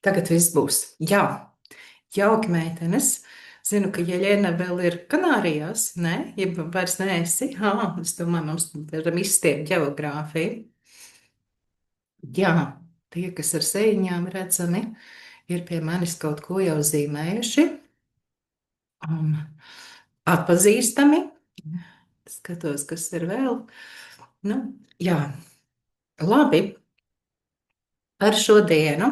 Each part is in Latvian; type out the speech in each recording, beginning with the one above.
Tagad viss būs. Jā, jauki meitenes. Zinu, ka Jeļena vēl ir Kanārijās, ne? Ja vairs neesi. Es domāju, mums varam izstiept ģeogrāfiju. Jā, tie, kas ar sēņām redzami, ir pie manis kaut ko jau zīmējuši. Un atpazīstami. Skatos, kas ir vēl. Nu, jā, labi. Par šo dienu.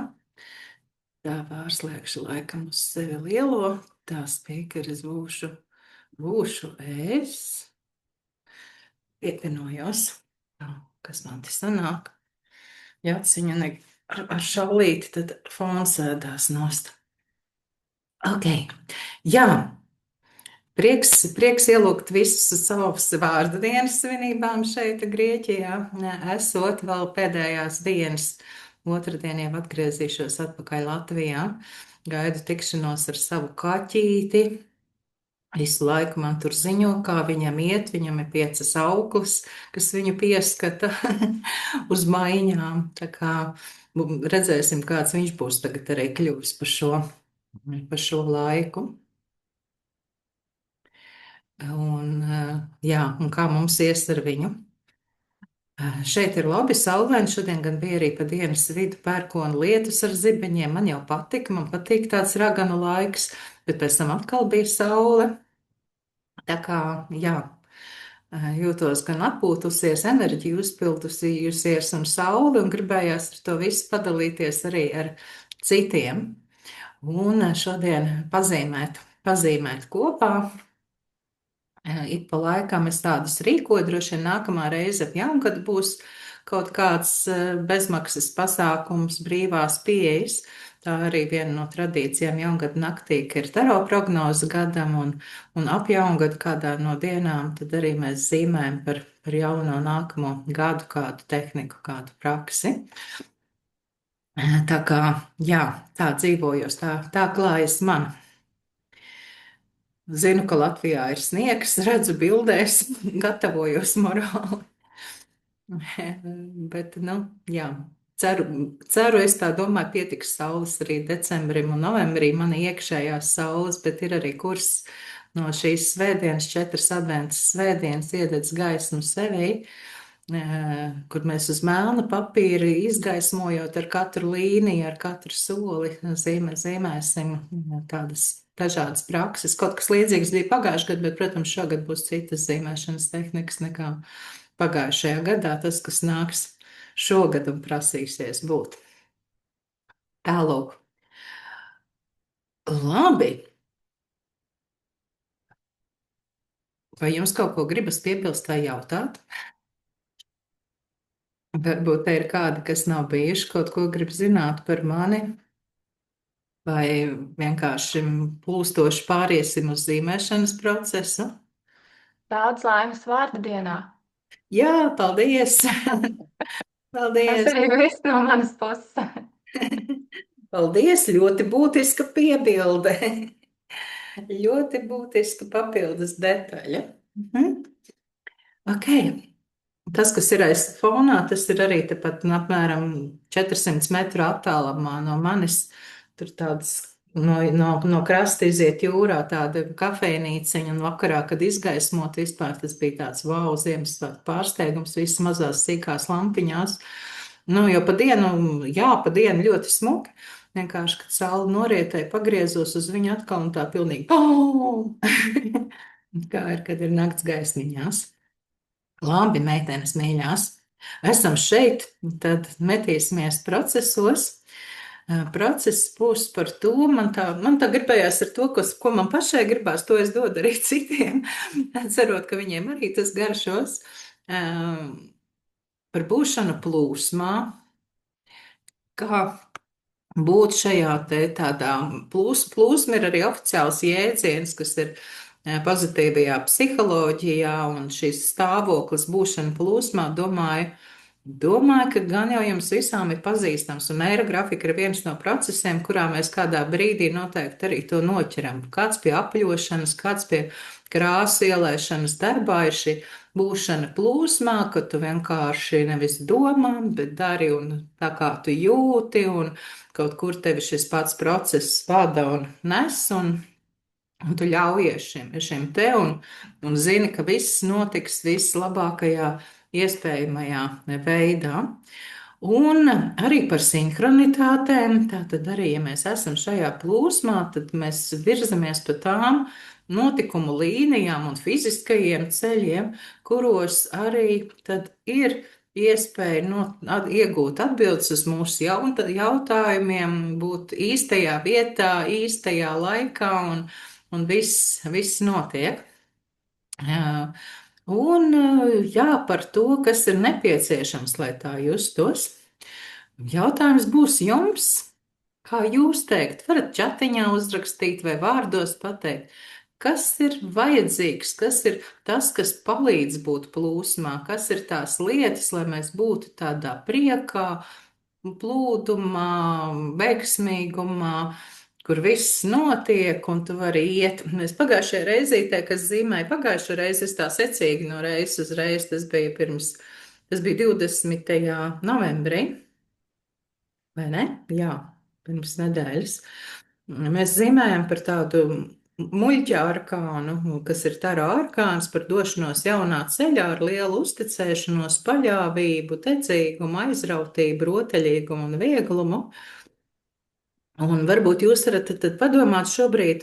Tā pārslēgšu laikam uz sevi lielo. Tā spīkeris būšu es. Pievienojos. Tā, kas man te sanāk? Ja aciņa ar šaulīti, tad fons ēdās nost. Ok, jā. Prieks ielūgt visus savus vārdu dienas svinībām šeit, Grieķijā. Esot vēl pēdējās dienas, otrdien jau atgriezīšos atpakaļ Latvijā. Gaidu tikšanos ar savu kaķīti. Visu laiku man tur ziņo, kā viņam iet. Viņam ir 5 auklis, kas viņu pieskata uz maiņām. Tā kā redzēsim, kāds viņš būs tagad arī kļuvis pa šo laiku. Un kā mums ies ar viņu. Šeit ir labi saulaini. Šodien gan bija arī pa dienas vidu pērkona lietus ar zibeņiem. Man jau patika, man patīk tāds raganu laiks, bet pēc tam atkal bija saule. Tā kā, jā, jūtos gan atpūtusies, enerģiju uzpildusies un sauli, un gribējās ar to visu padalīties arī ar citiem. Un šodien pazīmēt kopā. Ik pa laikam es tādus rīkoju, droši vien nākamā reize ap jaungadu būs kaut kāds bezmaksas pasākums, brīvās pieejas. Tā arī viena no tradīcijām jaungada naktī, ka ir taro prognoze gadam un ap jaungadu kādā no dienām, tad arī mēs zīmējam par jauno nākamo gadu kādu tehniku, kādu praksi. Tā kā, jā, tā dzīvojos, tā klājas man. Zinu, ka Latvijā ir sniegs, redzu bildēs, gatavojos morāli. Bet, nu, jā, ceru, es tā domāju, pietiks saules arī decembrim un novembrī, man iekšējās saules, bet ir arī kurs no šīs svētdienas, 4 adventas svētdienas iededz gaismu sevī, kur mēs uz melna papīra izgaismojot ar katru līniju, ar katru soli zīmēsim tādas dažādas prakses. Kaut kas līdzīgs bija pagājušajā gadā, bet, protams, šogad būs citas zīmēšanas tehnikas nekā pagājušajā gadā. Tas, kas nāks šogad un prasīsies būt. Tālūk. Labi. Vai jums kaut ko gribas piebilst vai jautāt? Varbūt te ir kādi, kas nav bijuši, kaut ko grib zināt par mani, vai vienkārši plūstoši pāriesim uz zīmēšanas procesu. Daudz laimes vārdu dienā. Jā, paldies! Paldies! Tas arī viss no manas puses. Paldies! Ļoti būtiska piebilde. Ļoti būtiska papildus detaļa. Ok. Tas, kas ir aiz fonā, tas ir arī tepat apmēram 400 metru attālumā no manis. Tur tāds no krasta iziet jūrā tāda kafejnīciņa, un vakarā, kad izgaismot, vispār tas bija tāds wow, Ziemassvētku pārsteigums, visas mazās sīkās lampiņās. Nu, jo pa dienu ļoti smuki. Vienkārši, kad saule norietēja, pagriezos uz viņu atkal un tā pilnīgi kā ir, kad ir nakts gaismiņās. Labi, meitenes mīļās, esam šeit, tad metīsimies procesos. Process būs par to, man tā gribējās ar to, ko man pašai gribās, to es dodu arī citiem, cerot, ka viņiem arī tas garšos. Par būšanu plūsmā, kā būt šajā tādā plūsma ir arī oficiāls jēdziens, kas ir pozitīvajā psiholoģijā un šis stāvoklis būšana plūsmā, domāju, ka gan jau jums visām ir pazīstams, un eirografika ir viens no procesiem, kurā mēs kādā brīdī noteikti arī to noķeram. Kāds pie apļošanas, kāds pie krāsu ielaišanas darbā ir šī būšana plūsmā, ka tu vienkārši nevis domā, bet dari un tā kā tu jūti, un kaut kur tevi šis pats process vada un nes, un tu ļaujies šim te, un zini, ka viss notiks vislabākajā iespējamajā veidā. Un arī par sinhronitātēm. Tātad arī, ja mēs esam šajā plūsmā, tad mēs virzamies pa tām notikumu līnijām un fiziskajiem ceļiem, kuros arī tad ir iespēja iegūt atbildes uz mūsu jautājumiem, būt īstajā vietā, īstajā laikā, un viss notiek. Jā. Un jā, par to, kas ir nepieciešams, lai tā justos. Jautājums būs jums, kā jūs teikt, varat čatiņā uzrakstīt vai vārdos pateikt, kas ir vajadzīgs, kas ir tas, kas palīdz būt plūsmā, kas ir tās lietas, lai mēs būtu tādā priekā, plūdumā, veiksmīgumā, kur viss notiek, un tu vari iet. Mēs pagājušajā reizītē, kas zīmēja pagājušo reizi, es tā secīgi no reizes uz reizi, tas bija 20. novembrī, vai ne? Jā, pirms nedēļas. Mēs zīmējam par tādu muļķa arkānu, kas ir taro arkāns par došanos jaunā ceļā ar lielu uzticēšanos, paļāvību, dedzīgumu, aizrautību, rotaļīgumu un vieglumu. Un varbūt jūs varat tad padomāt šobrīd,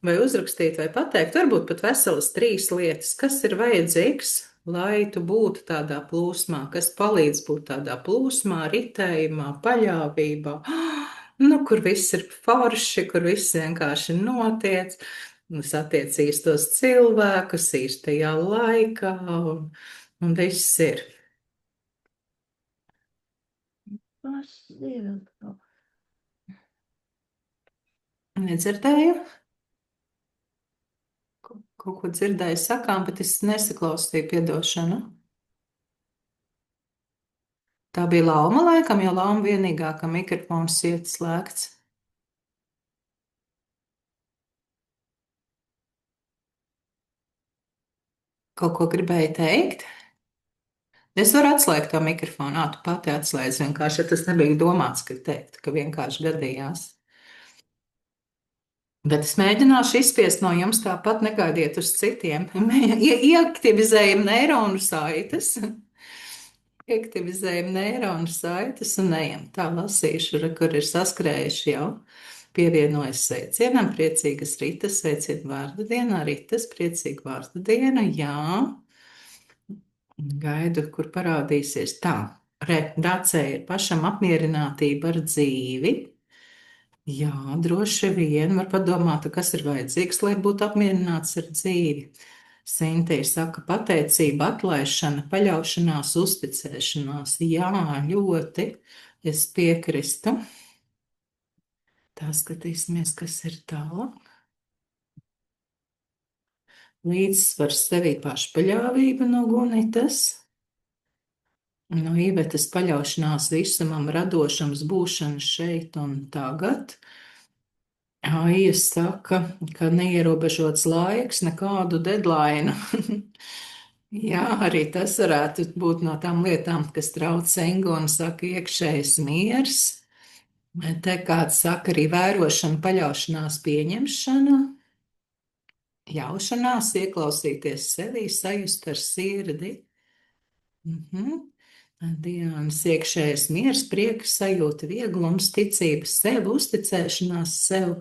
vai uzrakstīt, vai pateikt, varbūt pat veselas 3 lietas, kas ir vajadzīgs, lai tu būtu tādā plūsmā, kas palīdz būt tādā plūsmā, ritējumā, paļāvībā, nu, kur viss ir forši, kur viss vienkārši notiek, satiec īstos cilvēkus īstajā laikā, un viss ir. Nedzirdēju? Kaut ko dzirdēju sakām, bet es nesaklausīju, piedošanu. Tā bija Lauma laikam, jo Lauma vienīgā, ka mikrofons iet slēgts. Kaut ko gribēju teikt? Es varu atslēgt to mikrofonu. Tu pati atslēdz vienkārši, ja tas nebija domāts, ka teikt, ka vienkārši gadījās. Bet es mēģināšu izspiest no jums tāpat, negaidiet uz citiem. Ieaktivizējam neironu saites. Aktivizējam neironu saites un ejam. Tā lasīšu, kur ir saskrējuši jau. Pievienojas sveicienam, priecīgas ritas, sveicienu vārdu dienā, ritas, priecīgu vārdu dienu, jā. Gaidu, kur parādīsies tā. Dacē ir pašam apmierinātība ar dzīvi. Jā, droši vien var padomāt, kas ir vajadzīgs, lai būtu apmierināts ar dzīvi. Sintī saka, pateicība, atlaišana, paļaušanās, uzticēšanās. Jā, ļoti. Es piekrīstu. Tā skatīsimies, kas ir tālāk. Līdzsvars sevī pašpaļāvība no Gunitas. No Ivetas paļaušanās visumam, radošams būšana šeit un tagad. Aija saka, ka neierobežots laiks, nekādu deadline. Jā, arī tas varētu būt no tām lietām, kas trauc Engu un saka iekšējs miers. Te kāds saka arī vērošana, paļaušanās, pieņemšana, ļaušanās, ieklausīties sevī, sajust ar sirdi. Diānas iekšējais miers, prieks, sajūta, vieglums, ticība sev, uzticēšanās sev.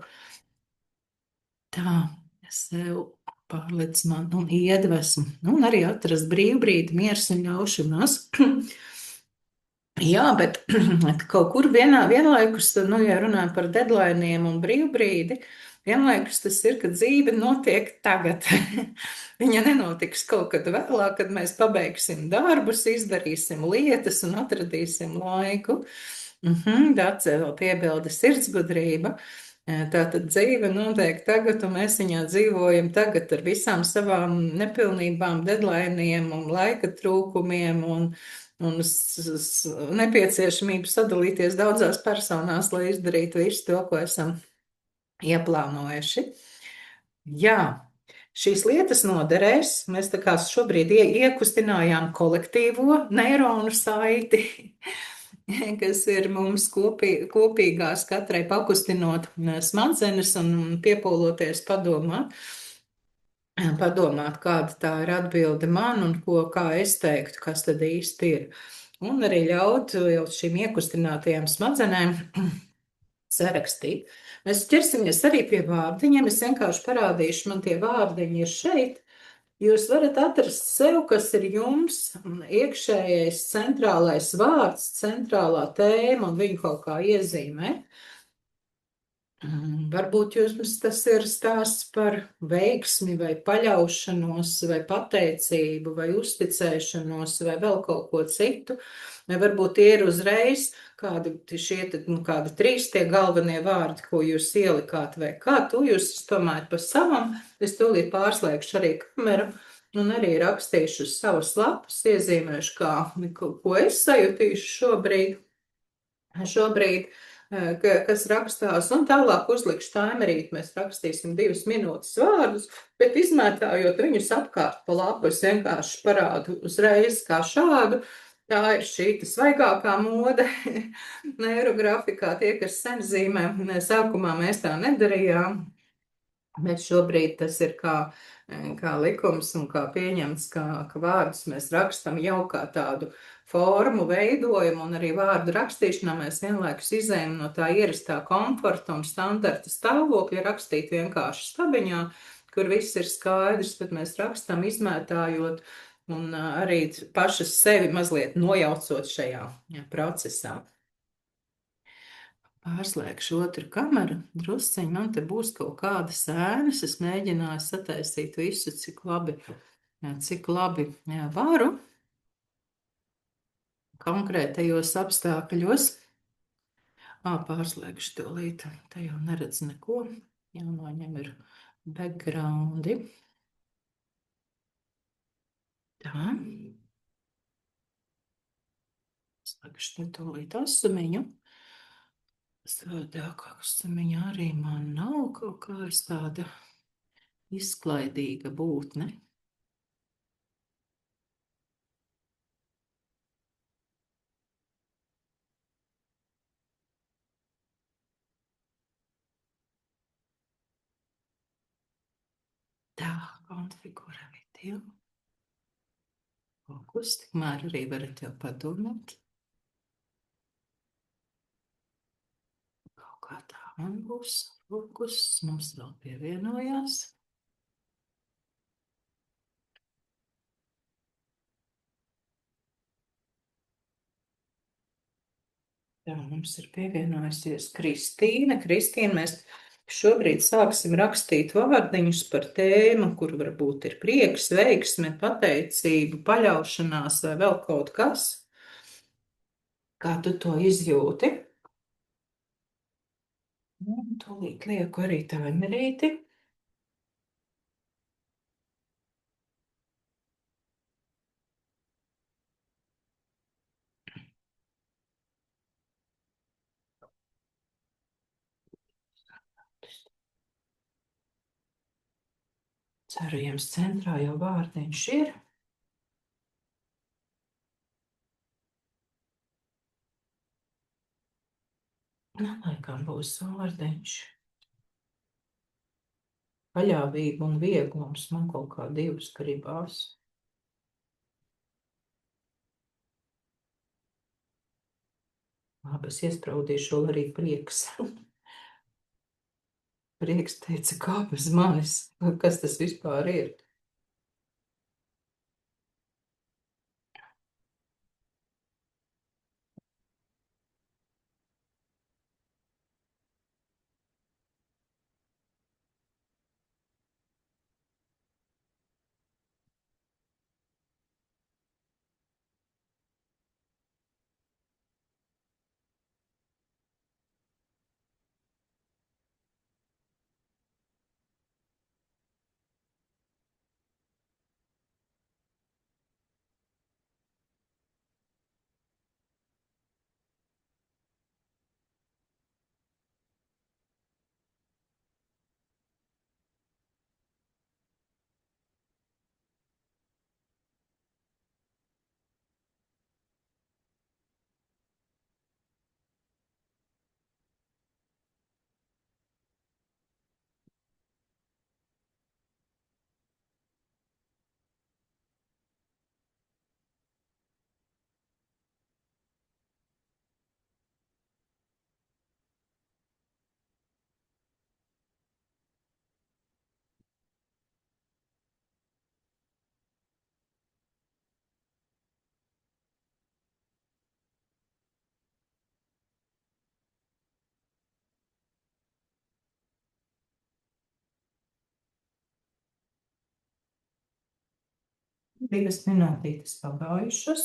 Tā, sev pārliec man un iedvesmu. Un arī atrast brīvbrīdi, miers un ļaušanās. Jā, bet kaut kur vienlaikus, ja runājam par deadlineiem un brīvbrīdi, vienlaikus tas ir, ka dzīve notiek tagad. Viņa nenotiks kaut kad vēlāk, kad mēs pabeigsim darbus, izdarīsim lietas un atradīsim laiku. Dacē vēl piebilda sirdsgudrība. Tātad dzīve notiek tagad, un mēs viņā dzīvojam tagad ar visām savām nepilnībām, deadlineiem un laika trūkumiem un nepieciešamību sadalīties daudzās personās, lai izdarītu visu to, ko esam ieplānojuši. Jā, Šīs lietas noderēs. Mēs tā kā šobrīd iekustinājām kolektīvo neironu saiti, kas ir mums kopīgās, katrai pakustinot smadzenes un piepūloties padomāt, kāda tā ir atbilde man un kā es teiktu, kas tad īsti ir. Un arī ļaut jau šīm iekustinātajām smadzenēm sarakstīt. Mēs ķersimies arī pie vārdiņiem. Es vienkārši parādīšu, man tie vārdiņi ir šeit. Jūs varat atrast sev, kas ir jums iekšējais centrālais vārds, centrālā tēma un viņu kaut kā iezīmēt. Varbūt jums tas ir stāsts par veiksmi, vai paļaušanos, vai pateicību, vai uzticēšanos, vai vēl kaut ko citu. Vai varbūt tie ir uzreiz kādi trīs tie galvenie vārdi, ko jūs ielikāt, vai kā to jūs domājat par savam. Es tūlīt pārslēgšu arī kameru un arī rakstīšu uz savas lapas, iezīmēšu, ko es sajutīšu šobrīd, kas rakstās, un tālāk uzlikšu taimerīt, mēs rakstīsim 2 minūtes vārdus, bet izmētājot viņus apkārt pa lapu, es vienkārši parādu uzreiz kā šādu. Tā ir šī svaigākā mode neirografikā, tie, kas sen zīmē. Sākumā mēs tā nedarījām, bet šobrīd tas ir kā likums un kā pieņemts, ka vārdus mēs rakstam jau kā tādu formu veidojumu, un arī vārdu rakstīšanā mēs vienlaikus izējam no tā ierastā komforta un standarta stāvokļa rakstīt vienkārši stabiņā, kur viss ir skaidrs, bet mēs rakstam izmētājot un arī pašas sevi mazliet nojaucot šajā procesā. Pārslēgšu otru kameru, drusciņi, man te būs kaut kādas ēnas, es mēģināju sataisīt visu, cik labi varu konkrētajos apstākļos. Pārslēgšu to līdzi, te jau neredz neko, jānoņem ir backgroundi. Tā. Slēgšu to līdzi asumiņu. Savādākā arī man nav kaut kā tāda izklaidīga būtne. Tā, konfigura video. Fokus, tikmēr arī varat jau padomāt. Kā tā man būs fokus, mums vēl pievienojās. Tā, mums ir pievienojusies Kristīna. Kristīna, mēs šobrīd sāksim rakstīt vārdiņus par tēmu, kur varbūt ir prieks, veiksme, pateicība, paļaušanās vai vēl kaut kas. Kā tu to izjūti? Un tūlīt lieku arī taimerīti. Ceru, jums centrā jau vārdiņš ir. Laikam būs vārdiņš. Paļāvība un vieglums, man kaut kā divas gribās. Labi, es iespraudīšu vēl arī prieks. Prieks teica, kā bez manis, kas tas vispār ir. 2 minūtītes pagājušas.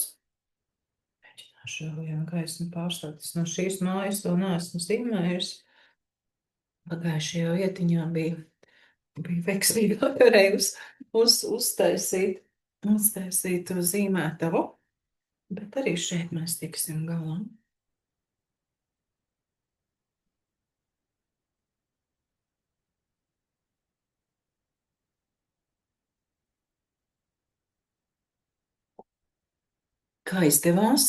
Mēģināšu vēl vienu gaismu pārstāt. Es no šīs mājas to neesmu zīmējusi. Pagājušajā vietiņā bija veiksmīgi varēju uztaisīt to zīmētavu, bet arī šeit mēs tiksim galā. Kā izdevās?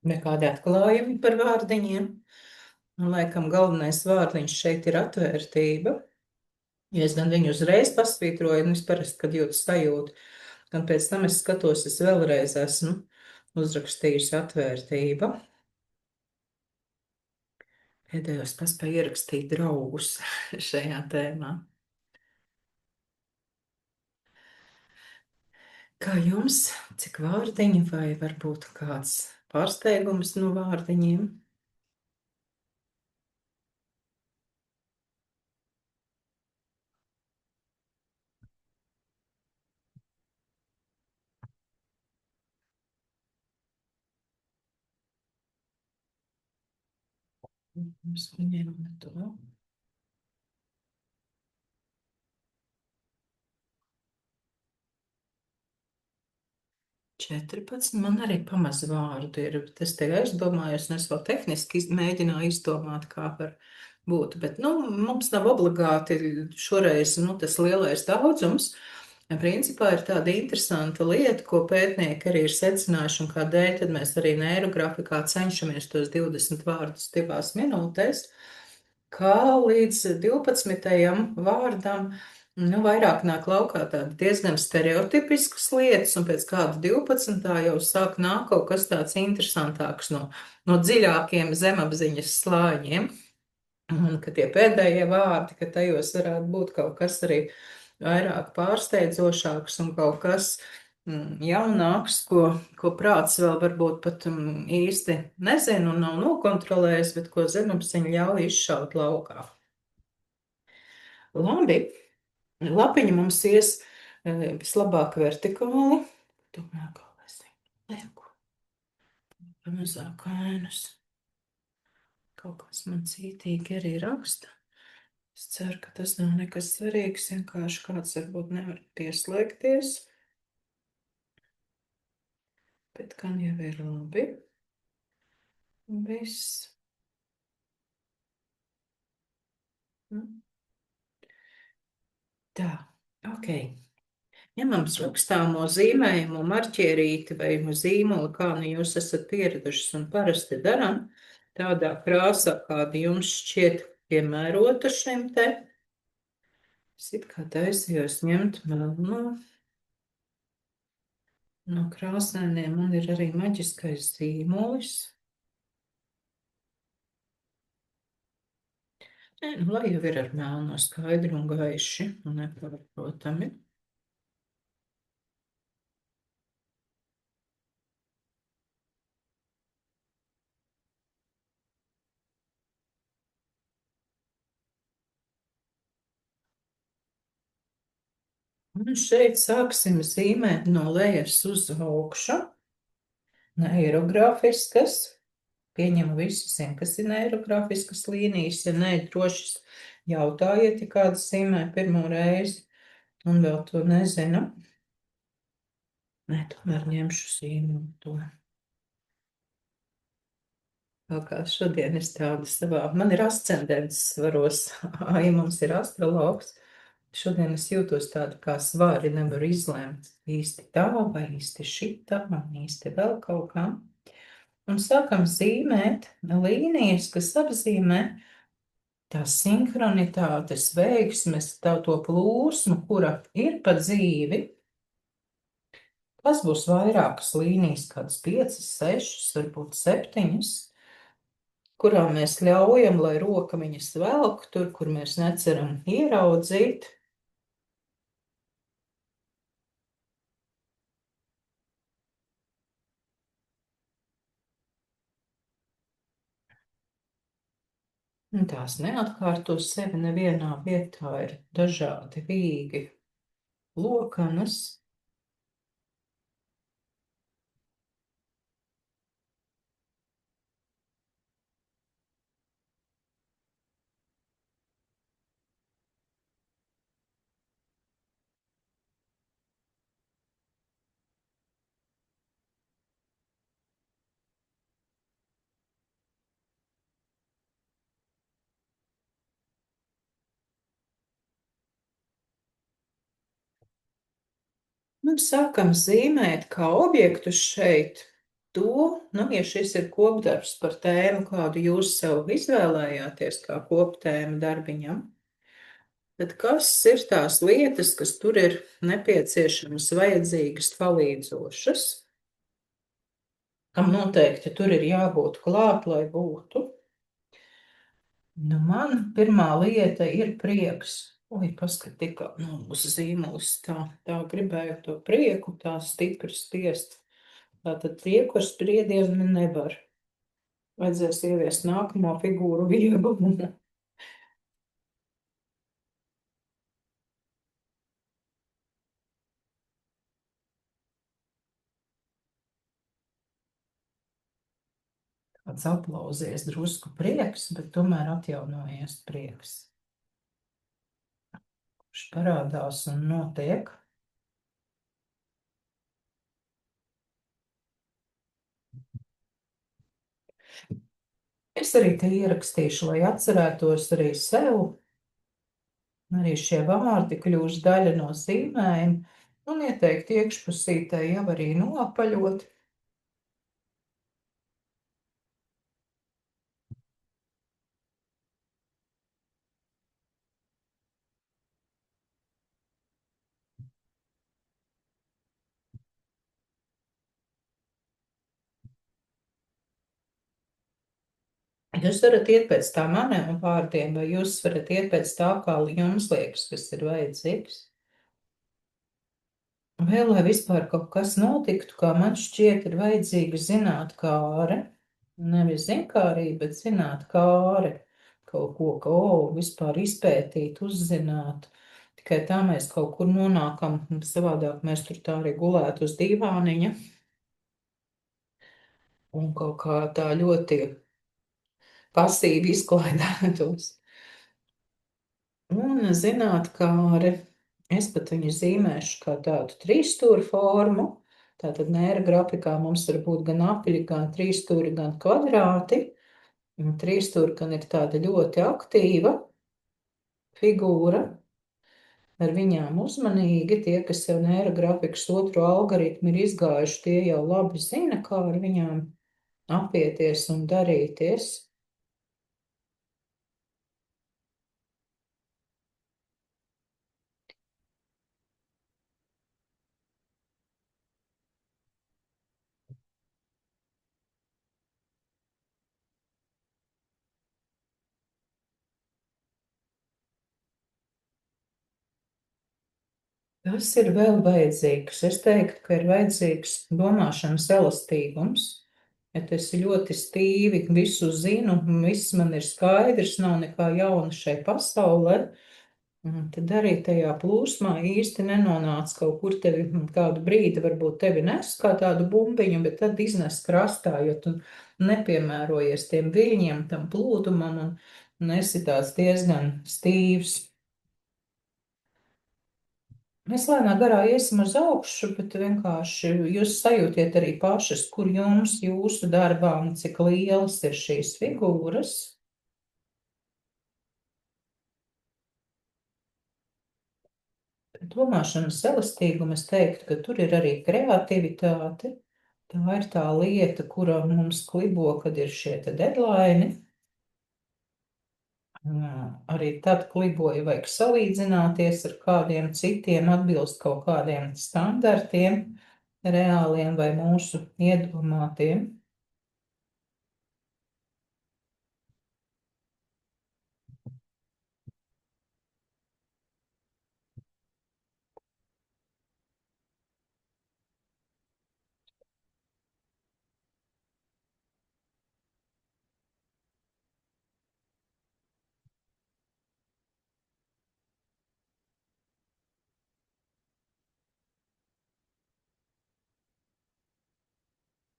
Nekādi atklājumi par vārdiņiem. Un, laikam, galvenais vārdiņš šeit ir atvērtība. Ja es gan viņu uzreiz pasvītroju, es parasti, kad jūtu sajūtu, gan pēc tam es skatos, es vēlreiz esmu uzrakstījusi atvērtība. Pēdējos paspēju ierakstīt draugus šajā tēmā. Kā jums, cik vārdiņi vai varbūt kāds pārsteigums no vārdiņiem? Mums viņiem to. 14, man arī pamaz vārdu ir, bet es te aizdomājos, un es vēl tehniski mēģināju izdomāt, kā var būt, bet, mums nav obligāti šoreiz, tas lielais daudzums. Principā ir tāda interesanta lieta, ko pētnieki arī ir secinājuši, un kādēļ tad mēs arī neirografikā cenšamies tos 20 vārdus 2 minūtēs, kā līdz 12. vārdam vairāk nāk laukā tādi diezgan stereotipiskas lietas, un pēc kāda 12. jau sāk nāk kaut kas tāds interesantāks no dziļākiem zemapziņas slāņiem. Un ka tie pēdējie vārdi, ka tajos varētu būt kaut kas arī vairāk pārsteidzošāks un kaut kas jaunāks, ko prāts vēl varbūt pat īsti nezina un nav nokontrolējis, bet ko zemapziņa ļauj izšaut laukā. Labi. Lapiņa mums ies vislabāk vertikāli. Tomēr kā es lieku. Pamazāk ainus. Kaut kas man cītīgi arī raksta. Es ceru, ka tas nav nekas svarīgs. Vienkārši kāds varbūt nevar pieslēgties. Bet gan jau ir labi. Viss. Tā, ok. Ņemam rakstāmo zīmējumu, marķierīti vai zīmolu, kā nu jūs esat pieradušas un parasti darām, tādā krāsā, kāda jums šķiet piemērota šim te. Es it kā taisījos ņemt melno. No krāsainiem man ir arī maģiskais zīmolis. Lai jau ir ar melno skaidru un gaiši un nepārprotami. Un šeit sāksim zīmēt no lejas uz augšu. Neirogrāfiskas. Pieņemu visiem, kas ir neirogrāfiskas līnijas. Ja nē, droši jautājiet, ja kāds zīmē pirmo reizi un vēl to nezinu. Nē, tomēr ņemšu zīmolu to. Vēl kā šodien es tādu savā, man ir ascendents svaros, ja mums ir astrologs. Šodien es jūtos tādu kā svari, nevaru izlēmt īsti tā vai īsti šitā, man īsti vēl kaut kā. Un sākam zīmēt līnijas, kas apzīmē tās sinhronitātes, veiksmes, to plūsmu, kura ir pa dzīvi. Tas būs vairākas līnijas, kādas 5, 6, varbūt 7, kurā mēs ļaujam, lai roka viņas velk tur, kur mēs neceram ieraudzīt. Un tās neatkārto sevi nevienā vietā, ir dažādi vīgi lokanas. Mums sākam zīmēt kā objektus šeit to, nu, ja šis ir kopdarbs par tēmu, kādu jūs sev izvēlējāties kā koptēmu darbiņam, tad kas ir tās lietas, kas tur ir nepieciešamas, vajadzīgas, palīdzošas, kam noteikti tur ir jābūt klāt, lai būtu. Nu, man pirmā lieta ir prieks. Oi, paskat, tikā uz zīmulis tā gribēju to prieku, tā stipri spiest. Tātad prieku ar spriedienu nevar. Vajadzēs ieviest nākamo figūru vieglumu. Tāds aplausies drusku prieks, bet tomēr atjaunojies prieks. Kurš parādās un notiek. Es arī te ierakstīšu, lai atcerētos arī sev. Arī šie vārdi kļūs daļa no zīmējuma un ieteikti iekšpusītē jau arī noapaļot. Jūs varat iet pēc tā maniem vārdiem, vai jūs varat iet pēc tā, kā jums liekas, kas ir vajadzīgs. Vēl, lai vispār kaut kas notiktu, kā man šķiet, ir vajadzīga zināt kāre. Nevis zinkārība, bet zināt kāre. Kaut ko, ka, vispār izpētīt, uzzināt. Tikai tā mēs kaut kur nonākam, savādāk mēs tur tā arī gulētu uz dīvāniņa. Un kaut kā tā ļoti pasīvi izklaidētos. Un zināt, kā arī es pat viņu zīmēšu kā tādu trīsstūru formu. Tātad mēra grafikā mums var būt gan apļi, gan trīsstūri, gan kvadrāti. Un trīsstūri gan ir tāda ļoti aktīva figūra. Ar viņām uzmanīgi tie, kas jau mēra grafikas otro algoritmu ir izgājuši, tie jau labi zina, kā ar viņām apieties un darīties. Kas ir vēl vajadzīgs? Es teiktu, ka ir vajadzīgs domāšanas elastīgums. Ja tas ir ļoti stīvi, visu zinu, viss man ir skaidrs, nav nekā jauna šai pasaulē, tad arī tajā plūsmā īsti nenonāc kaut kur tevi kādu brīdi, varbūt tevi nes kā tādu bumbiņu, bet tad iznes krastā, jo tu nepiemērojies tiem viļņiem, tam plūdumam un esi tāds diezgan stīvs. Mēs lēnā garā iesim uz augšu, bet vienkārši jūs sajūtiet arī pašas, kur jums, jūsu darbā, un cik lielas ir šīs figūras. Domāšanas elastīgumu es teiktu, ka tur ir arī kreativitāte. Tā ir tā lieta, kura mums klibo, kad ir šie te deadline. Arī tad kliboja, vajag salīdzināties ar kādiem citiem, atbilst kaut kādiem standartiem, reāliem vai mūsu iedomātiem.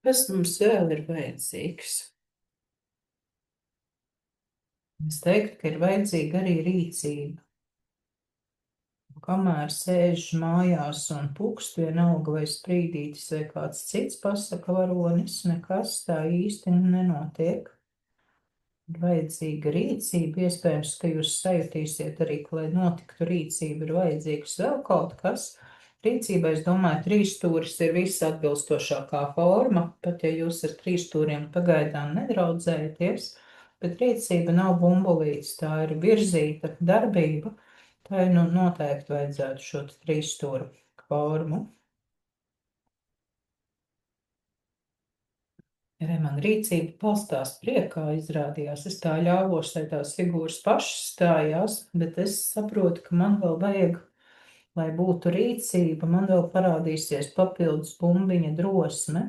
Kas mums vēl ir vajadzīgs? Es teiktu, ka ir vajadzīga arī rīcība. Kamēr sēž mājās un pukst vienalga vai sprīdītis vai kāds cits pasaka varonis, nekas tā īsti nenotiek. Ir vajadzīga rīcība, iespējams, ka jūs sajutīsiet arī, ka, lai notiktu rīcība, ir vajadzīgs vēl kaut kas. rīcībai, es domāju, trīsstūris ir visatbilstošākā forma, pat ja jūs ar trīsstūriem pagaidām nedraudzējaties, bet rīcība nav bumbulīts, tā ir virzīta darbība, tai nu noteikti vajadzētu šo trīsstūru formu. Ja man rīcība balstās priekā, izrādījās, es tā ļāvos, lai tās figūras pašas stājās, bet es saprotu, ka man vēl vajag, lai būtu rīcība, man vēl parādīsies papildus bumbiņa drosme.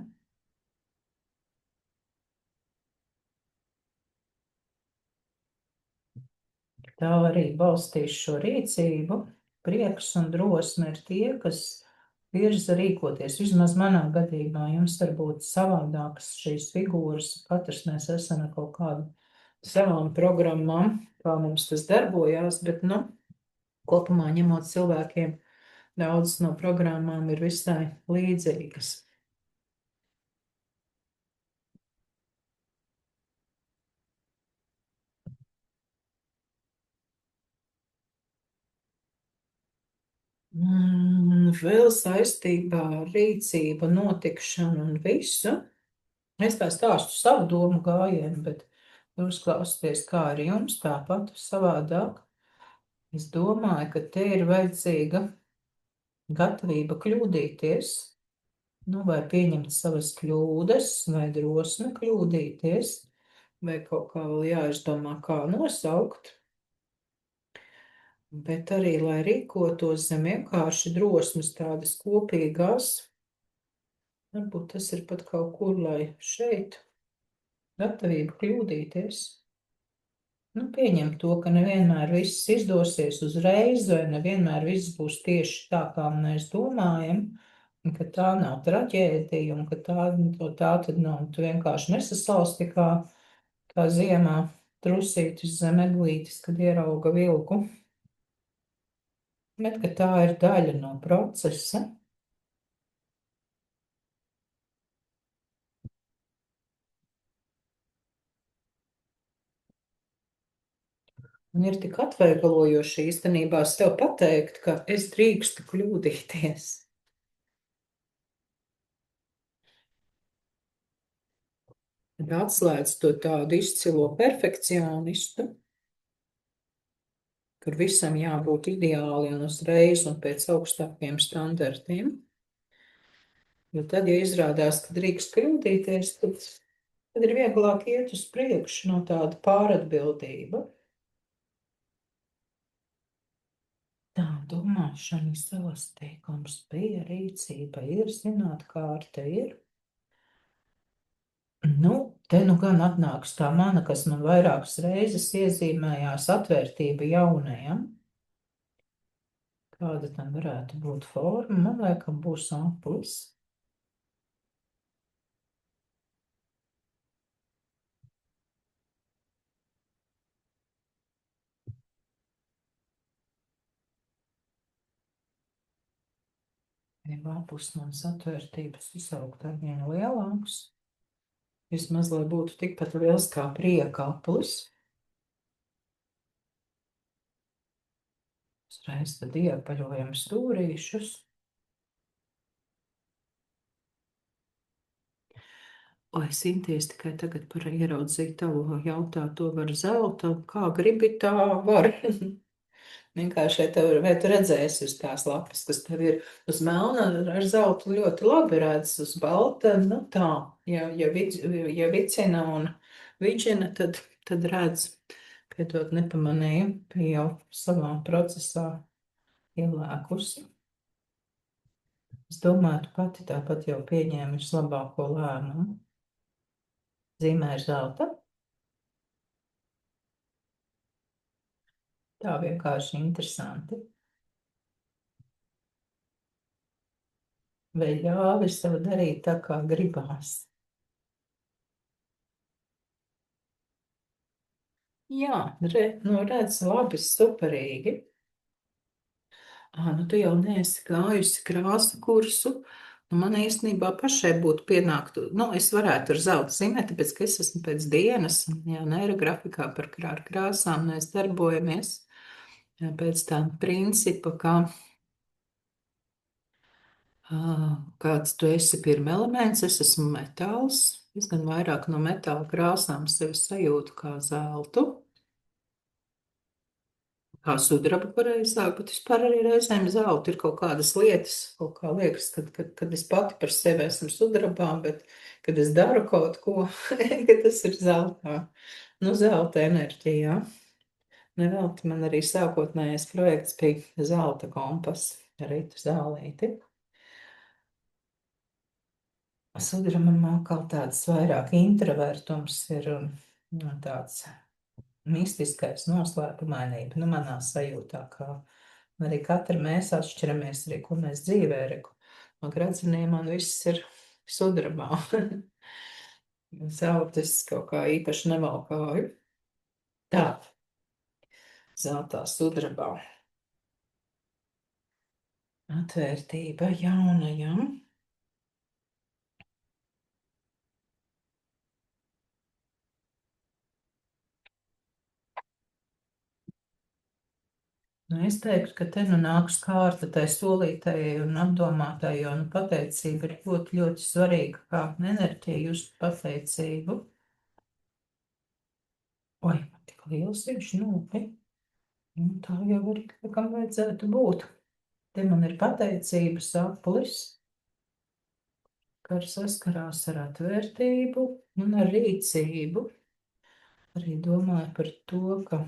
Tā arī balstīs šo rīcību. Prieks un drosme ir tie, kas virza rīkoties. Vismaz manā gadījumā jums var būt savādākas šīs figūras. Katrs mēs esam ar kaut kādu savām programmām, kā mums tas darbojās, bet, nu, kopumā ņemot cilvēkiem, daudzas no programmām ir visai līdzīgas. Vēl saistībā ar rīcību, notikšanu un visu. Es tā stāstu savu domu gājienu, bet jūs klausieties, kā arī jums tāpat savādāk. Es domāju, ka te ir vajadzīga gatavība kļūdīties, nu, vai pieņemt savas kļūdas, vai drosme kļūdīties, vai kaut kā vēl jāizdomā, kā nosaukt. Bet arī, lai rīkotos zem vienkārši drosmes tādas kopīgās, varbūt tas ir pat kaut kur, lai šeit gatavība kļūdīties. Nu, pieņemt to, ka nevienmēr viss izdosies uzreiz, vai nevienmēr viss būs tieši tā, kā mēs domājam, un ka tā nav traģēdija, un ka tā tad nav, tu vienkārši nesasalsti kā ziemā trusītis zem eglītis, kad ierauga vilku. Bet ka tā ir daļa no procesa. Un ir tik atvieglojoši īstenībā sev pateikt, ka es drīkstu kļūdīties. Tad atslēdz to tādu izcilo perfekcionistu, kur visam jābūt ideāli un uzreiz un pēc augstākiem standartiem. Jo tad, ja izrādās, ka drīkst kļūdīties, tad ir vieglāk iet uz priekšu no tāda pāratbildība. Tā domāšana, elastīgums, bija rīcība, ir zināt, kārta ir. Nu, te nu gan atnāks tā mana, kas man vairākas reizes iezīmējās atvērtība jaunajam. Kāda tam varētu būt forma? Man laikam būs aplis. Ja aplis manas atvērtības izaugt ar vienu lielāks. Vismaz, lai būtu tikpat liels kā prieka aplis. Uzreiz tad iepaļojam stūrīšus. Lai Sinties tikai tagad par ieraudzīt tavu jautāto var zelta, kā gribi tā var. Vienkārši, vai tu redzēsi uz tās lapas, kas tev ir uz melna ar zeltu ļoti labi redz, uz balta, nu tā, ja vicina un viģina, tad redz, piedod nepamanīju, ka jau savā procesā ielēkusi. Es domāju, tu pati tāpat jau pieņēmi vislabāko lēmumu. Zīmē ir zelta. Tā vienkārši interesanti. Vai ļāvi sev darīt tā, kā gribās? Jā, redz, labi, superīgi. Nu tu jau neesi gājusi krāsu kursu. Nu, man īstenībā pašai būtu pienāktu, es varētu ar zelta zīmēt, tāpēc, ka es esmu pēc dienas, jā, neirografikā par krāsām mēs darbojamies. Pēc tā principa, ka Kāds tu esi pirmelements, es esmu metāls. Es gan vairāk no metāla krāsām sevi sajūtu kā zeltu. Kā sudraba pareizāk, bet vispār arī reizēm zelta ir kaut kādas lietas, kaut kā liekas, kad es pati par sevi esmu sudrabā, bet kad es daru kaut ko, ka tas ir zeltā. Nu, zelta enerģijā. Nevelti man arī sākotnējais projekts bija zelta kompas, Rītu Zālīti. Sudraba man kaut tāds vairāk introvertums ir tāds mistiskais noslēpumainība, nu, manā sajūtā, kā arī katra mēs atšķiramies, arī ko mēs dzīvē, reku. No gradzeniem man viss ir sudrabā. Zeltas kaut kā īpaši nevalkāju. Tā, zeltā sudrabā. Atvērtība jaunajam. Nu, es teiktu, ka te nu nāks kārta tai solītējai un apdomātājai, jo nu, pateicība ir ļoti, ļoti svarīga kā enerģija, just pateicību. Oi, man tik liels viņš nūpi. Nu, tā jau arī kam vajadzētu būt. Te man ir pateicības saplis, kas saskarās ar atvērtību un ar rīcību. Arī domāju par to, ka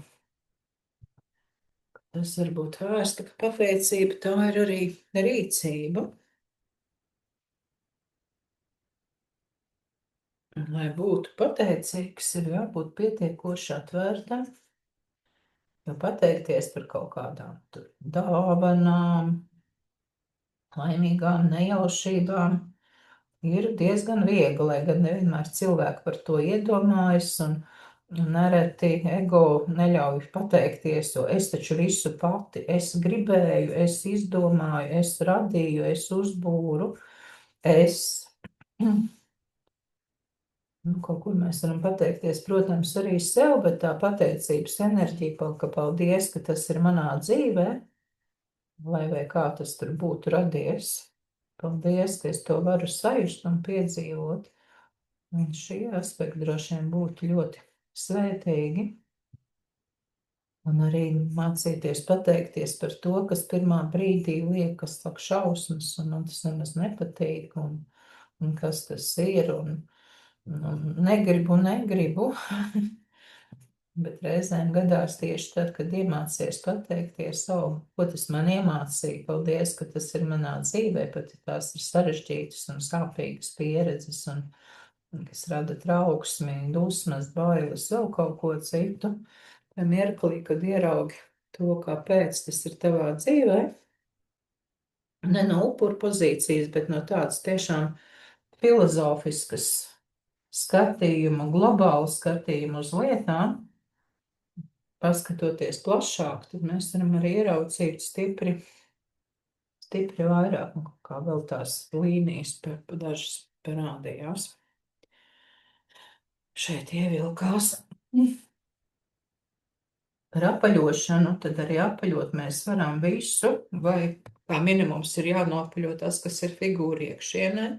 tas var būt vērsta, ka pateicība tā ir arī rīcība. Un, lai būtu pateicīgs, ir jābūt pietiekoši atvērtam, jo pateikties par kaut kādām dāvanām, laimīgām nejaušībām ir diezgan viegli, lai gan nevienmēr cilvēki par to iedomājas, un nereti ego neļauj pateikties, jo es taču visu pati, es gribēju, es izdomāju, es radīju, es uzbūru, es. Nu, kaut kur mēs varam pateikties, protams, arī sev, bet tā pateicības enerģija, ka paldies, ka tas ir manā dzīvē, vai kā tas tur būtu radies. Paldies, ka es to varu sajust un piedzīvot. Un šie aspekti droši vien būtu ļoti svētīgi. Un arī mācīties pateikties par to, kas pirmā brīdī liekas tak šausmas, un man tas nemaz nepatīk, un kas tas ir, un negribu. Bet reizēm gadās tieši tad, kad iemācies pateikties, ko tas man iemācīja, paldies, ka tas ir manā dzīvē, pat ja tās ir sarežģītas un sāpīgas pieredzes, un kas rada trauksmi, dusmas, bailes, vēl kaut ko citu. Tā mirklī, kad ieraugi to, kāpēc tas ir tavā dzīvē, ne no upuru pozīcijas, bet no tādas tiešām filozofiskas skatījuma, globāla skatījuma uz lietām, paskatoties plašāk, tad mēs varam arī ieraudzīt stipri vairāk, un kā vēl tās līnijas dažas parādījās. Šeit ievilkās. Par apaļošanu, tad arī apaļot mēs varam visu, vai kā minimums ir jānopaļo tas, kas ir figūra iekšienē.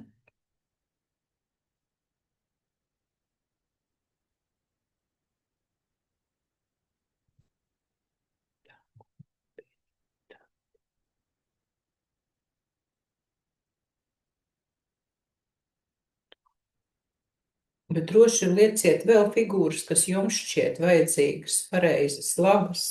Bet droši lieciet vēl figūras, kas jums šķiet vajadzīgas, pareizas, labas.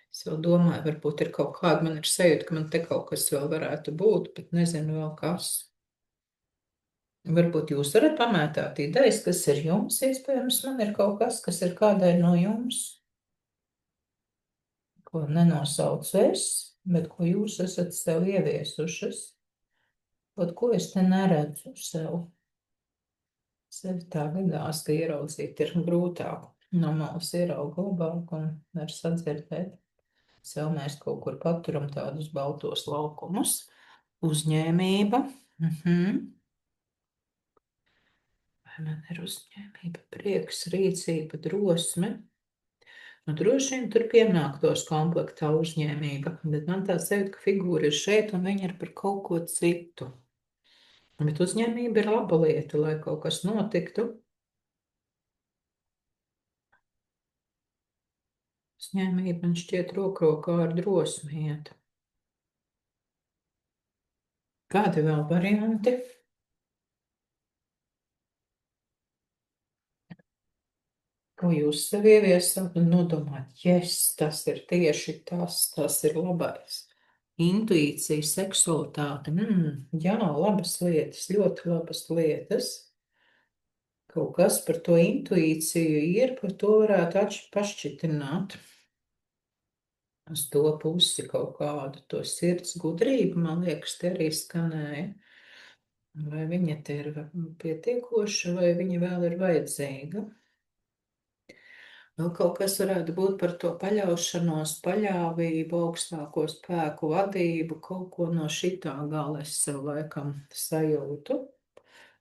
Es vēl domāju, varbūt ir kaut kāda, man ir sajūta, ka man te kaut kas vēl varētu būt, bet nezinu vēl kas. Varbūt jūs varat pamētāt idejas, kas ir jums, iespējams, man ir kaut kas ir kādai no jums, ko nenosaucu es, bet ko jūs esat sev ieviesušas. Kaut ko es te neredzu sev. Sevi tā gadās, ka ieraudzīt ir grūtāk. No malas ieraugu labāk un var sadzirdēt. Sev mēs kaut kur paturam tādus baltos laukumus. Uzņēmība. Vai man ir uzņēmība, prieks, rīcība, drosme? Nu, droši vien tur pienāktos komplektā uzņēmība, bet man tā sajūta, ka figūra ir šeit un viņa ir par kaut ko citu. Bet uzņēmība ir laba lieta, lai kaut kas notiktu. Uzņēmība man šķiet rokā ar drosmi iet. Kādi vēl varianti? Ko jūs sev ieviesat un nodomājat, yes, tas ir tieši tas ir labais. Intuīcija, seksualitāte, jā, labas lietas, ļoti labas lietas. Kaut kas par to intuīciju ir, par to varētu pašķitināt. Uz to pusi kaut kādu to sirds gudrību, man liekas, te arī skanēja. Vai viņa te ir pietiekoša, vai viņa vēl ir vajadzīga? Vēl kaut kas varētu būt par to paļaušanos, paļāvību, augstāko spēku vadību, kaut ko no šitā gala es sev laikam sajūtu.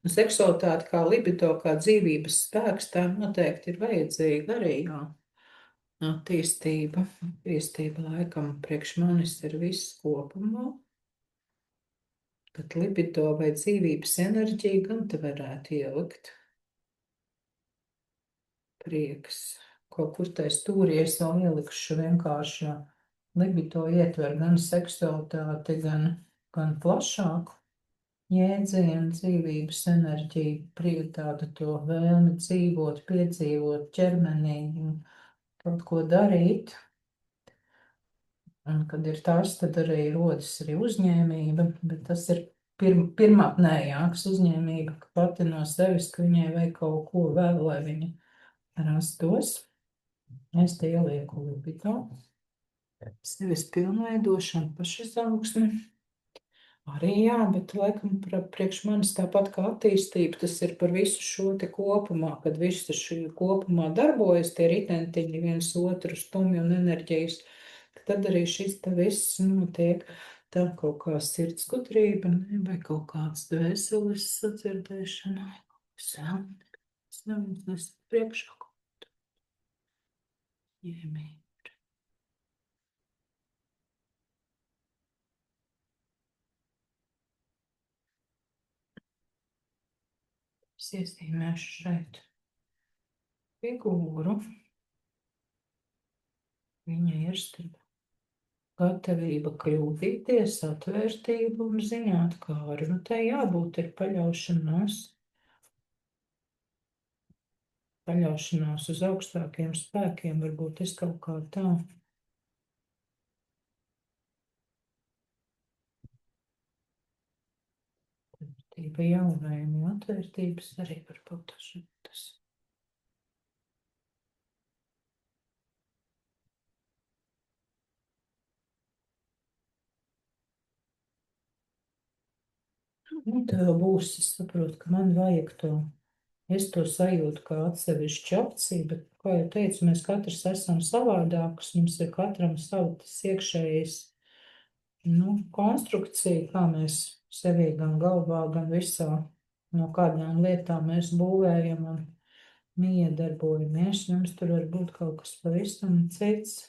Un seksualitāte kā libido, kā dzīvības spēks, tā noteikti ir vajadzīga arī, jā. Attīstība laikam priekš manis ir viss kopumā. Pat libido vai dzīvības enerģija gan te varētu ielikt. Prieks. Kaut kur tai stūrī es vēl ielikšu vienkārši, jo libido ietver gan seksualitāti, gan plašāku jēdzienu, dzīvības enerģiju, prieku tādu to vēlmi dzīvot, piedzīvot ķermenī un kaut ko darīt. Un, kad ir tas, tad arī rodas arī uzņēmība, bet tas ir pirmapnējāks uzņēmība, ka pati no sevis, ka viņai vajag kaut ko vēl, lai viņa rastos. Es te ielieku libido, sevis pilnveidošanu, pašizaugsmi. Arī jā, bet laikam priekš manis tāpat kā attīstība, tas ir par visu šo te kopumā, kad viss tas kopumā darbojas, tie ritentiņi viens otru stumj un enerģijas, tad arī šis te viss notiek tā kaut kā sirds gudrība, ne, vai kaut kāds dvēseles sadzirdēšana, vai kaut kas vēl. Es nezinu, es priekšā kaut ko ņēmēju. Es iezīmēšu šeit figūru. Viņa ir starp gatavība kļūdīties, atvērtība un zināt, kā arī. Nu, tai jābūt ir paļaušanās uz augstākiem spēkiem, varbūt es kaut kā tā. Atvērtība jaunajam, jo atvērtības arī var būt tas. Nu, tev būs, es saprotu, ka man vajag to. Es to sajūtu kā atsevišķu opciju, bet, kā jau teicu, mēs katrs esam savādāks, mums ir katram savu tas iekšējais, konstrukcija, kā mēs sevī gan galvā, gan visā, no kādām lietām mēs būvējam un miedarbojamies. Jums tur var būt kaut kas pavisam cits.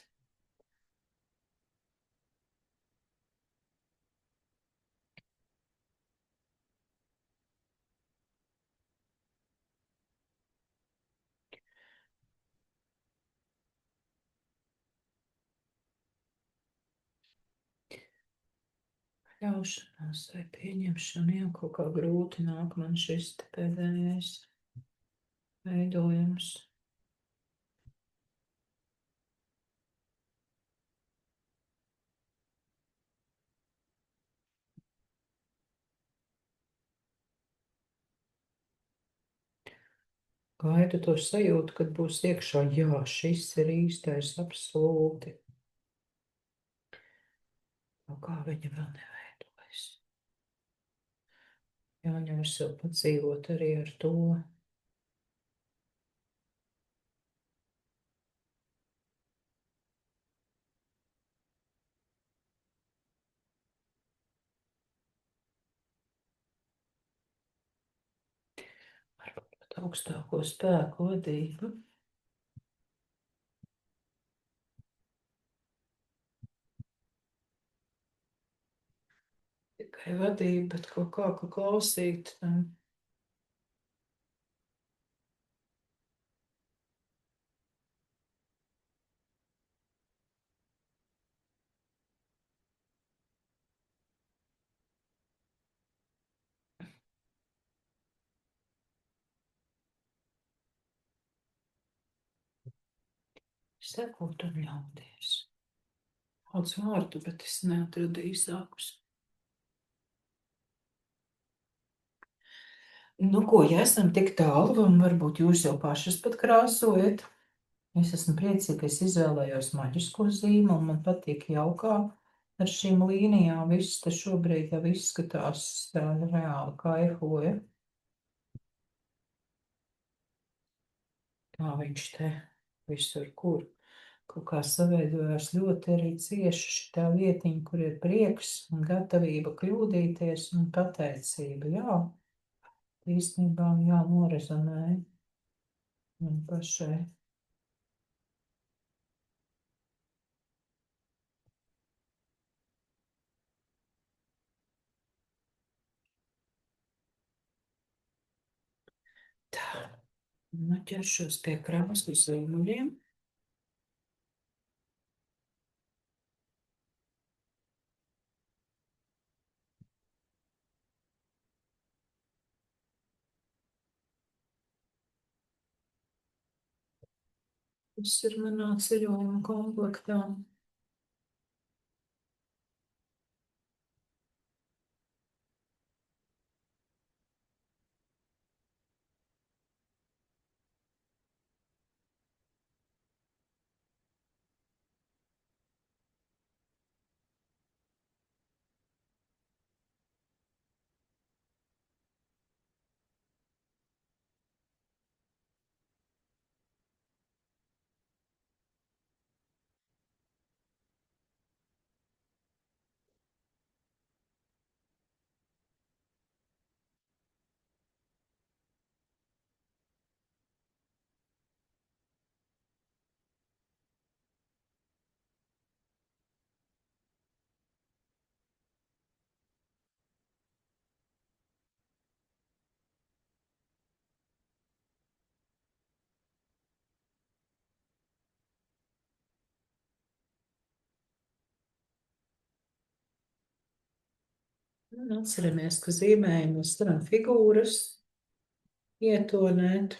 Ļaušanās vai pieņemšana, jau kaut kā grūti nāk man šis te pēdējais veidojums. Gaidu to sajūtu, kad būs iekšā, jā, šis ir īstais absolūti. Kā viņa vēl neveidojas. Jāņem sev padzīvot arī ar to. Varbūt augstāko spēku vadību. tikai vadība, bet ko kā ko klausīt. Sekot un ļauties. Daudz vārdu, bet es neatradu īsākus. Nu, ko, ja esam tik tālu, un varbūt jūs jau pašas pat krāsojat. Es esmu priecīga, ka es izvēlējos maģisko zīmu, un man patīk jaukā ar šīm līnijām. Viss te šobrīd jau izskatās tā reāli kaifoja. Kā viņš te visur, kur kaut kā saveidojās ļoti arī cieši šitā vietiņa, kur ir prieks un gatavība kļūdīties un pateicība. Jā, īstenībā jā, norezonēja man pašai. Tā, nu ķeršos pie krāslu zīmuļiem. Tas ir manā ceļojuma komplektā. Un atceramies, ka zīmējumus varam figūras ietonēt.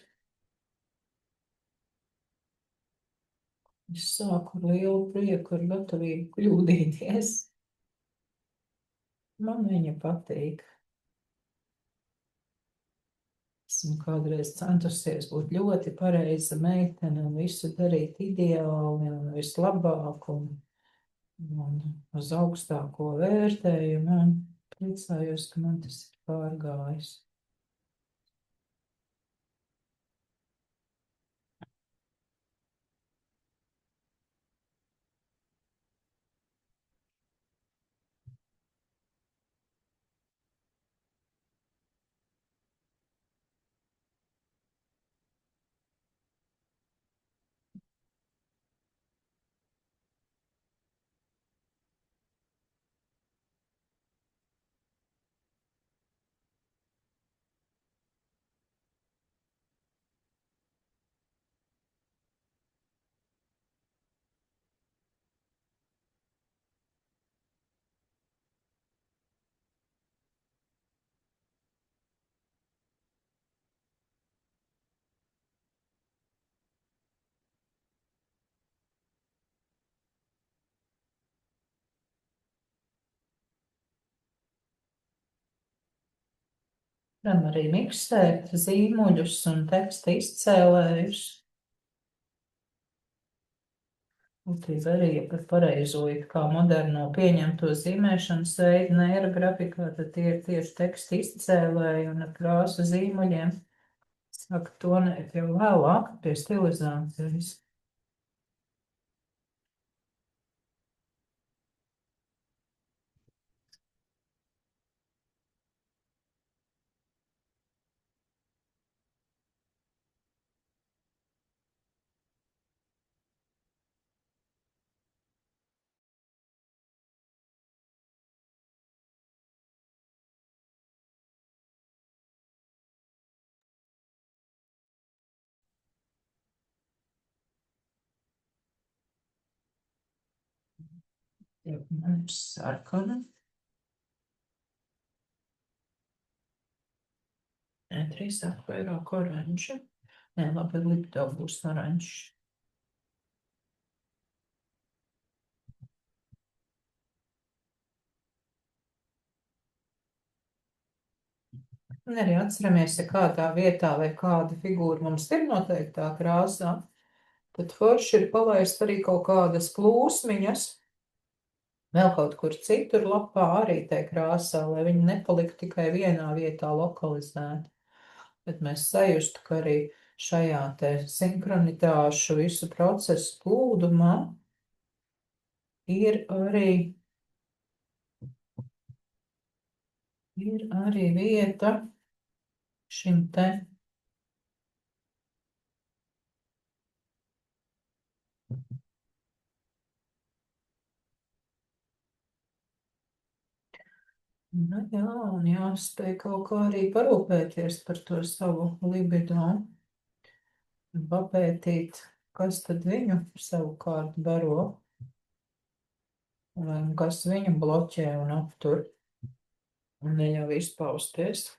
Es sāku ar lielu prieku, ar gatavību kļūdīties. Man viņa patīk. Esmu kādreiz centusies būt ļoti pareiza meitene un visu darīt ideāli un vislabāk un uz augstāko vērtējumu. Un priecājos, ka man tas ir pārgājis. Varam arī miksēt zīmuļus un teksta izcēlējus. Būtībā arī par pareizo it kā moderno pieņemto zīmēšanas veidu neirografikā, tad tie ir tieši teksta izcēlēji un ar krāsu zīmuļiem. Saka tonēt jau vēlāk pie stilizācijas. Mums sarkana. Nē, drīzāk vairāk oranža. Nē, labi, lipdo būs oranžs. Un arī atceramies, ja kādā vietā vai kāda figūra mums ir noteiktā krāsā, tad forši ir palaist arī kaut kādas plūsmiņas, vēl kaut kur citur lapā arī tajā krāsā, lai viņi nepaliktu tikai vienā vietā lokalizēti. Bet mēs sajustu, ka arī šajā te sinhronitāšu visu procesu plūdumā ir arī vieta šim te nu jā, un jāspēj kaut kā arī parūpēties par to savu libido un papētīt, kas tad viņu savukārt baro, vai kas viņu bloķē un aptur, un neļauj izpausties.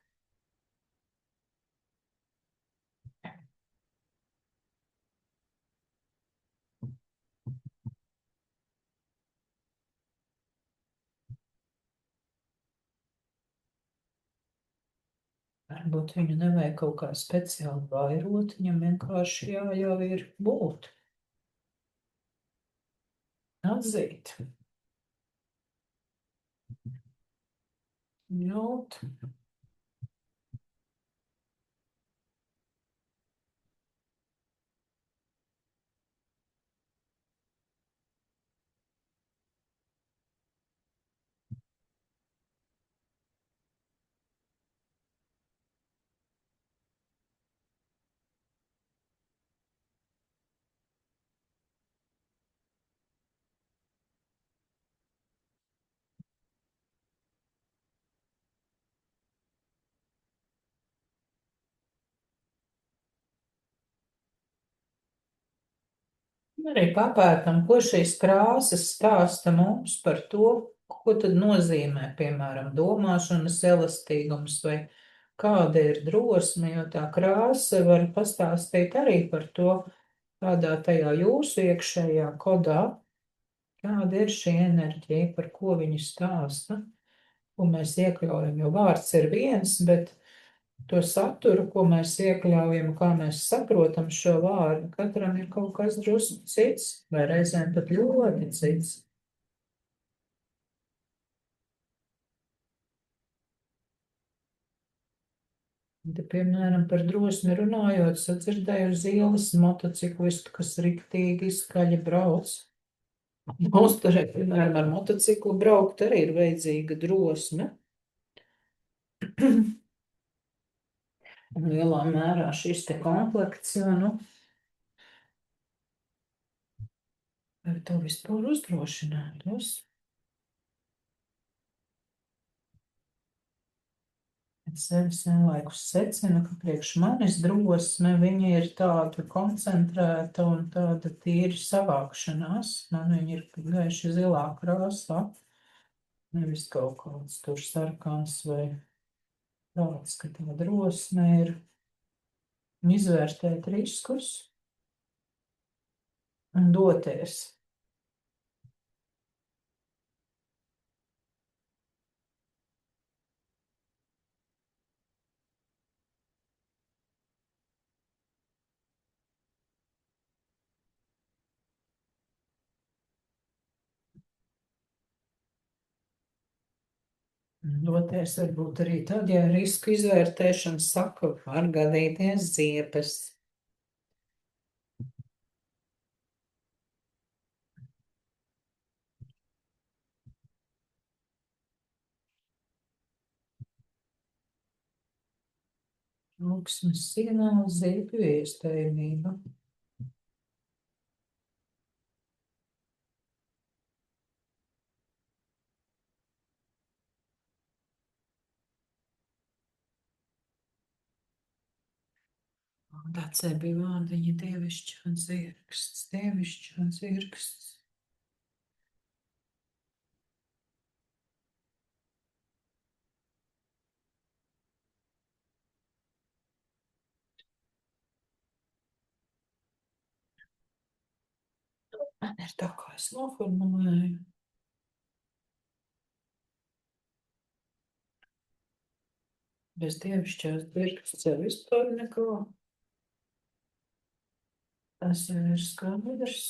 Varbūt viņu nevajag kaut kā speciāli vairot, viņam vienkārši jāļauj ir būt, atzīt, jūt. Arī papētam, ko šīs krāsas stāsta mums par to, ko tad nozīmē, piemēram, domāšanas elastīgums vai kāda ir drosme, jo tā krāsa var pastāstīt arī par to, kādā tajā jūsu iekšējā kodā, kāda ir šī enerģija, par ko viņi stāsta, ko mēs iekļaujam, jo vārds ir viens, bet to saturu, ko mēs iekļaujam, kā mēs saprotam šo vārdu, katram ir kaut kas drusku cits, vai reizēm pat ļoti cits. Te, piemēram, par drosmi runājot, sadzirdēju uz ielas motociklistu, kas riktīgi skaļi brauc. Mums tur, piemēram, ar motociklu braukt arī ir vajadzīga drosme. Un lielā mērā šis te komplekts, jo, nu, vai to vispār uzdrošinātos? Sevis vienlaikus secinu, ka priekš manis drosme, viņa ir tāda koncentrēta un tāda tīri savākšanās. Man viņa ir gaiši zilā krāsā, nevis kaut kāds tur sarkans vai tāds, ka tā drosme ir izvērtēt riskus un doties. Doties varbūt arī tad, ja risku izvērtēšana saka, var gadīties ziepes. Lūksmes signāls ziepju iespējamība. Dacē bija vārdiņa dievišķā dzirksts, dievišķā dzirksts. Ir tā, kā es noformulēju. Bez dievišķās dirksts jau vispār neko. Tas jau ir skaidrs.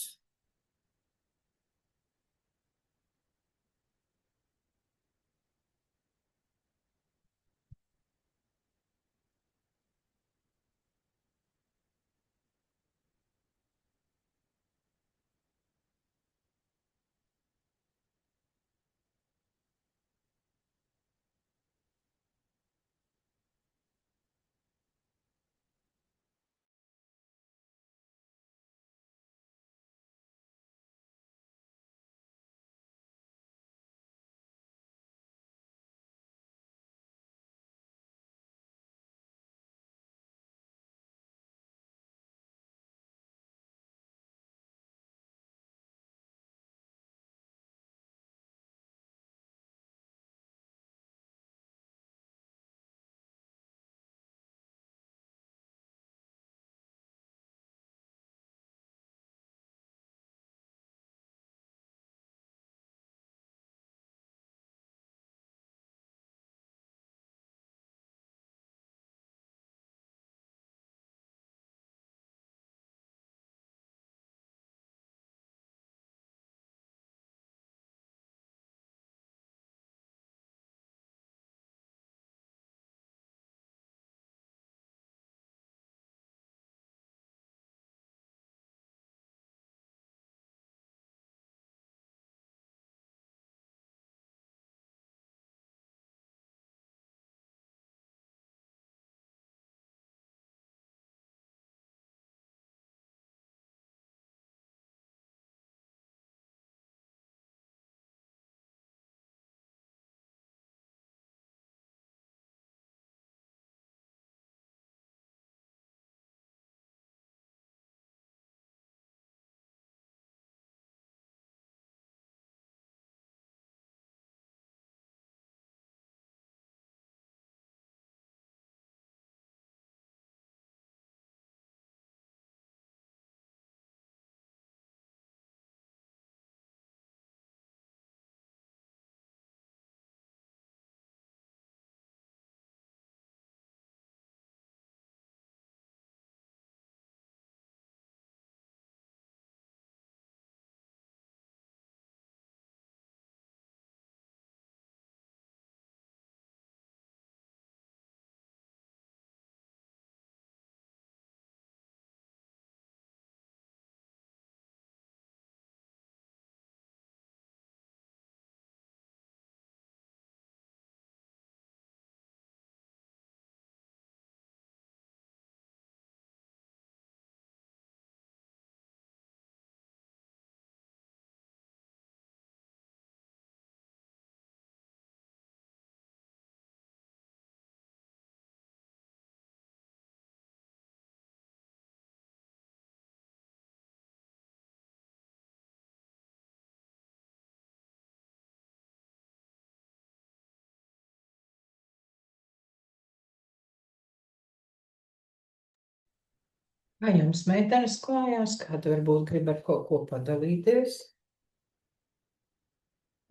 Vai jums meitenes klājās, kāda varbūt grib ar kaut ko padalīties?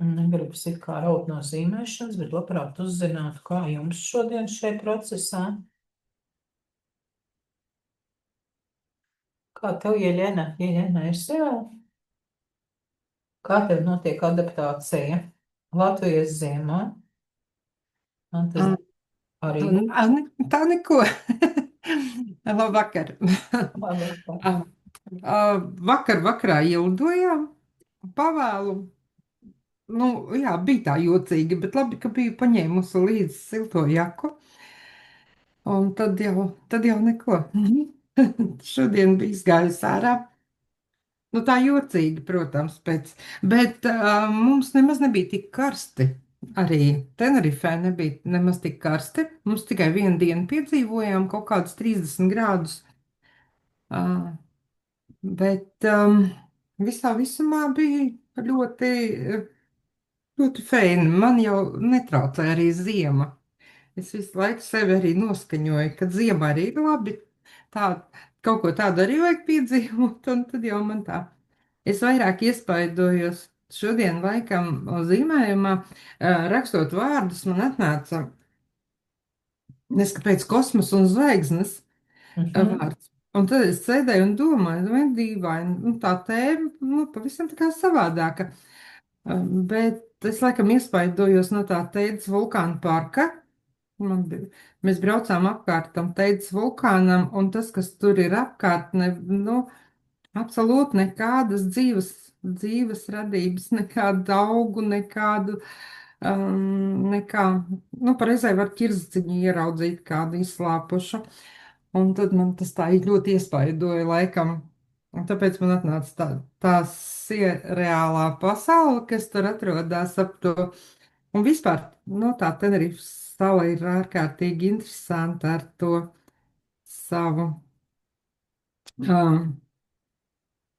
Negribu sit kā raut no zīmēšanas, bet labprāt uzzinātu, kā jums šodien šajā procesā. Kā tev, Jeļena? Jeļena, esi jau? Kā tev notiek adaptācija Latvijas ziemā? Man tas Mm, arī Tā neko. Labvakar. labāk. Ah, vakarā ielidojām pavēlu. Nu, jā, bija tā jocīgi, bet labi, ka biju paņēmusi līdzi silto jaku. Un tad jau neko. Šodien bija izgājusi ārā. Nu, tā jocīgi, protams, bet mums nemaz nebija tik karsti. Arī Tenerifē nebija nemaz tik karsti. Mums tikai vienu dienu piedzīvojām kaut kādus 30 grādus. Uh, bet visā visumā bija ļoti feini. Man jau netraucēja arī ziema. Es visu laiku sevi arī noskaņoju, ka ziemā arī ir labi. Tā, kaut ko tādu arī vajag piedzīvot, un tad jau man tā. Es vairāk iespaidojos šodien laikam zīmējumā, rakstot vārdus, man atnāca neskapēc kosmos un zvaigznes Mhm. vārds. Un tad es sēdēju un domāju, vai dīvaini, nu, tā tēma, nu, pavisam tā kā savādāka. Bet es laikam iespaidojos no tā Teidas vulkāna parka. Man bija, mēs braucām apkārt tam Teidas vulkānam, un tas, kas tur ir apkārt, nu, absolūti nekādas dzīves radības, nekādu augu, nekā, nu, pareizai var ķirzaciņu ieraudzīt kādu izslāpušu. Un tad man tas tā ļoti iespaidoja laikam. Un tāpēc man atnāca tā reālā pasaule, kas tur atrodas ap to. Un vispār, nu, tā Tenerifes sala ir ārkārtīgi interesanta ar to savu um,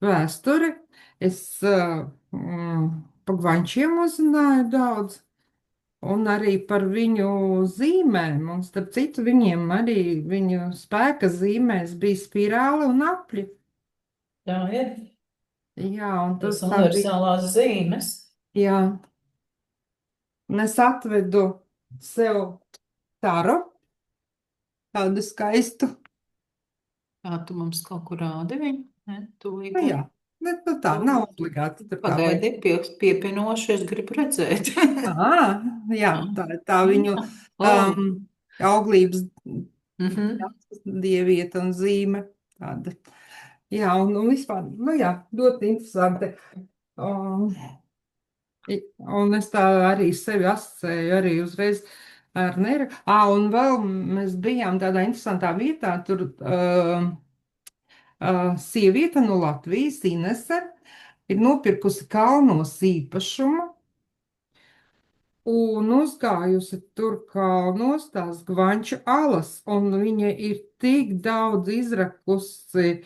vēsturi. Es pa Gvančiem uzzināju daudz, un arī par viņu zīmēm. Un, starp citu, viņiem arī viņu spēka zīmēs bija spirāli un apļi. Tā ir Jā, un tas tā bija. universālās zīmes. Jā, un es atvedu sev taru, tādu skaistu. Kā tu mums kaut kur rādi viņu? Ne, tūlīt. Nu, jā, bet nu, tā nav obligāti. Tur tā Pagaidi, vajag. piepinoši, es gribu redzēt. Jā, tā viņu Oh. auglības Mhm. dievieta un zīme. Tāda. Jā, un vispār, nu jā, ļoti interesanti. Um, un es tā arī sevi asociēju arī uzreiz ar neru. Un vēl mēs bijām tādā interesantā vietā, tur sieviete no Latvijas, Inese, ir nopirkusi kalnos īpašumu un uzgājusi tur kalnos tās Gvanču alas, un viņa ir tik daudz izrakusi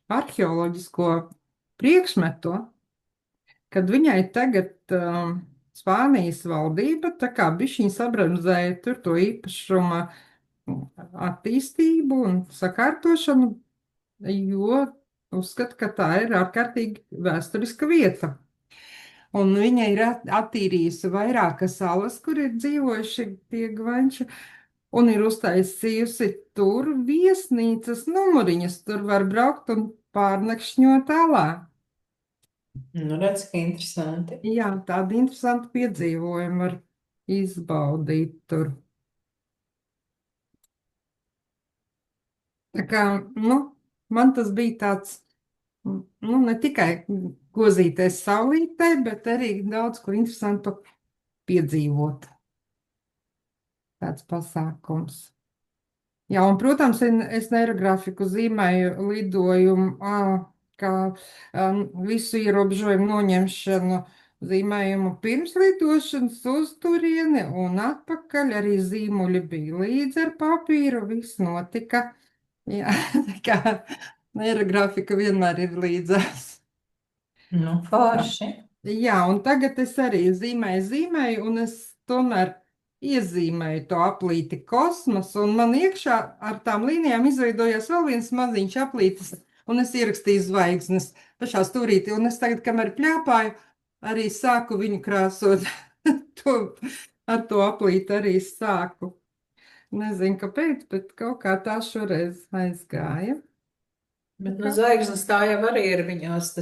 arheoloģisko priekšmetu, kad viņai tagad Spānijas valdība tā kā bišķiņ sabremzēja tur to īpašuma attīstību un sakārtošanu, jo uzskata, ka tā ir ārkārtīgi vēsturiska vieta. Un viņa ir attīrījusi vairākas salas, kur ir dzīvojuši tie gvanči, un ir uztaisījusi tur viesnīcas numuriņas. Tur var braukt un pārnakšņot alā. Nu, redz, ka interesanti. Jā, tādi interesanti piedzīvojumi var izbaudīt tur. Tā kā, nu, man tas bija tāds, nu, ne tikai gozīties saulītē, bet arī daudz ko interesantu piedzīvot. Tāds pasākums. Jā, un, protams, es neirografiku zīmēju lidojumu, kā visu ierobežojumu noņemšanu, zīmējumu pirms lidošanas uz turieni un atpakaļ. Arī zīmuļi bija līdzi ar papīru, viss notika. Jā, tā kā neirografika vienmēr ir līdzās. Nu, forši. Jā, un tagad es arī zīmēju, un es tomēr iezīmēju to aplīti kosmosu, un man iekšā ar tām līnijām izveidojās vēl viens maziņš aplītis, un es ierakstīju zvaigznes pašā stūrītī, un es tagad, kamēr pļāpāju, arī sāku viņu krāsot. Ar to aplīti arī sāku. Nezinu, kāpēc, bet kaut kā tā šoreiz aizgāja. Bet, nu, zvaigznes tā jau arī ir viņos,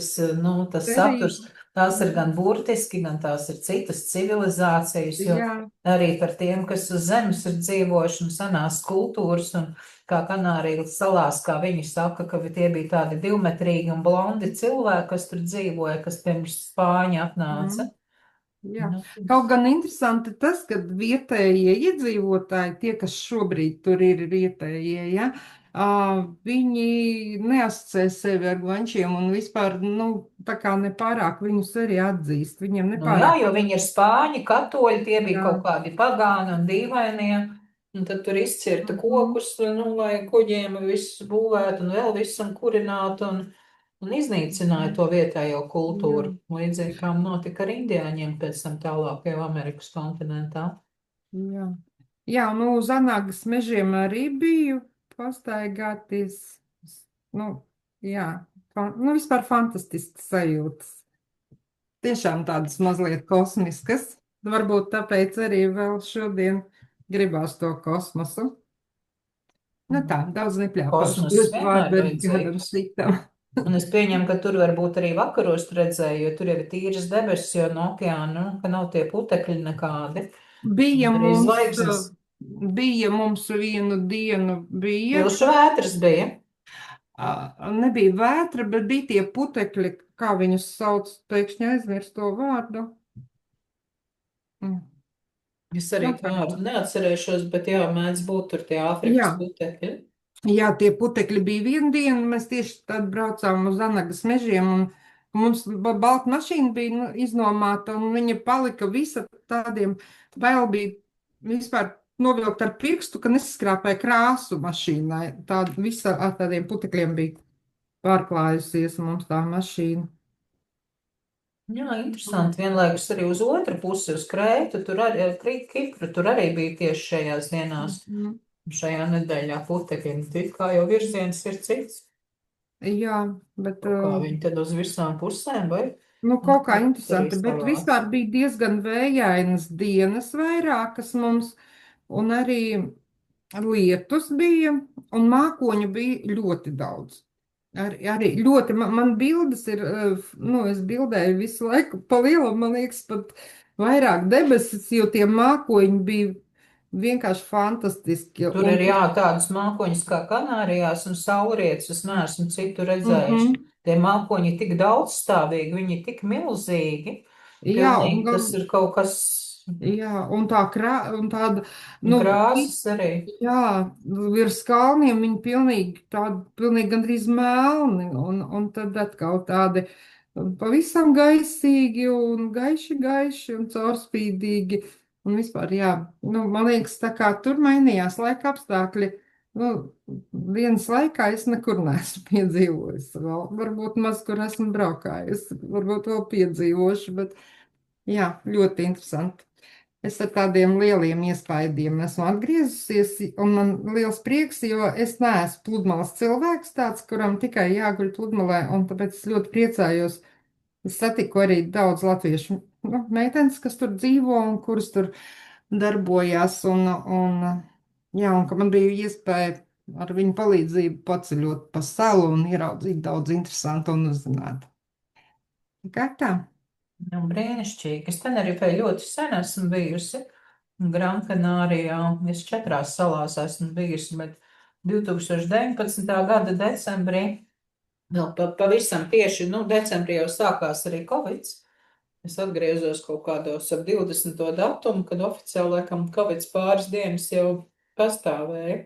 nu, tas saturs, Cerīgi. tās ir gan burtiski, gan tās ir citas civilizācijas, jo Jā, arī par tiem, kas uz zemes ir dzīvojuši un senās kultūras, un kā Kanārijas salās, kā viņi saka, ka tie bija tādi divmetrīgi un blondi cilvēki, kas tur dzīvoja, kas pirms Spāņi atnāca. jā. Nu, Kaut gan interesanti tas, ka vietējie iedzīvotāji, tie, kas šobrīd tur ir vietējie, ja, viņi neasociē sevi ar gvančiem un vispār, nu, tā kā nepārāk viņus arī atzīst. Viņiem nu jā, nepārāk. jo viņi ir Spāņi, katoļi, tie bija Jā. kaut kādi pagāni un dīvainie. Un tad tur izcirta kokus, nu, lai kuģiem viss būvētu un vēl visam kurinātu un iznīcināja to vietējo kultūru. Līdzīgi kā notika ar indiāņiem pēc tam tālākajā Amerikas kontinentā. Jā. Jā, nu, uz Anagas mežiem arī biju pastaigāties. Nu, jā, nu, vispār fantastisks sajūtas. Tiešām tādas mazliet kosmiskas. Varbūt tāpēc arī vēl šodien gribās to kosmosu. Nu tā, daudz nepļāpāšu. Kosmoss Jūs vienmēr vārdu arī kādam vajadzīgs. citam. Un es pieņemu, ka tur varbūt arī vakaros tu redzēji, jo tur jau ir tīras debesis, jo no okeāna, nu, ka nav tie putekļi nekādi. Bija Arī mums, zvaigznes. bija mums vienu dienu, bija, Pilšu vētras bija. nebija vētra, bet bija tie putekļi, kā viņus sauc, pēkšņi aizmirst to vārdu. Mm. Es arī Nu, tā. tādu neatcerēšos, bet jā, mēdz būt tur tie Āfrikas Jā. putekļi. Jā, tie putekļi bija vienu dienu, mēs tieši tad braucām uz Anagas mežiem, un mums balta mašīna bija nu, iznomāta, un viņa palika visa tādiem, vēl bija vispār novilkt ar pirkstu, ka nesaskrāpēja krāsu mašīnai. Tā visa ar tādiem putekļiem bija pārklājusies mums tā mašīna. Jā, interesanti. Vienlaikus arī uz otru pusi, uz Krētu, tur arī, Kipru, tur arī bija tieši šajās dienās. Šajā nedēļā putekļi, tik kā jau virziens ir cits. Jā, bet Kā viņi tad uz visām pusēm, vai? nu, kaut kā Tur interesanti, bet izstāvās. vispār bija diezgan vējainas dienas vairākas mums, un arī lietus bija, un mākoņu bija ļoti daudz. Arī ļoti, man bildes ir, nu, es bildēju visu laiku pa lielam, man liekas, pat vairāk debesis, jo tie mākoņi bija vienkārši fantastiski. Tur ir jā, tādas mākoņas kā Kanārijās un saulrietis, es neesmu citu redzējuši. Tie mākoņi ir tik daudzstāvīgi, viņi ir tik milzīgi. Jā, Pilnīgi tas ir kaut kas, jā, un tāda, un nu, krāsas arī. jā, virs kalniem viņi pilnīgi gandrīz melni, un tad atkal tādi pavisam gaisīgi un gaiši un caurspīdīgi. Un vispār, jā, nu, man liekas, tā kā tur mainījās laika apstākļi. Nu, dienas laikā es nekur neesmu piedzīvojis. Vēl, varbūt maz, kur esmu braukājis, varbūt vēl piedzīvošu, bet jā, ļoti interesanti. Es ar tādiem lieliem iespaidiem esmu atgriezusies, un man liels prieks, jo es neesmu pludmales cilvēks tāds, kuram tikai jāguļ pludmalē, un tāpēc es ļoti priecājos. Es satiku arī daudz latviešu meitenes, kas tur dzīvo un kuras tur darbojās, jā, un ka man bija iespēja ar viņu palīdzību paceļot pa salu un ieraudzīt daudz interesantu un uzzināt. Kā tā? Nu, brīnišķīgi. Es Tenerifē ļoti sen esmu bijusi. Gran Kanārijā. Es 4 salās esmu bijusi, bet 2019. gada decembrī, vēl pavisam tieši, nu, decembrī jau sākās arī Covid. Es atgriezos kaut kādos ap 20. datumu, kad oficiāli, laikam, Covid pāris dienas jau pastāvēja.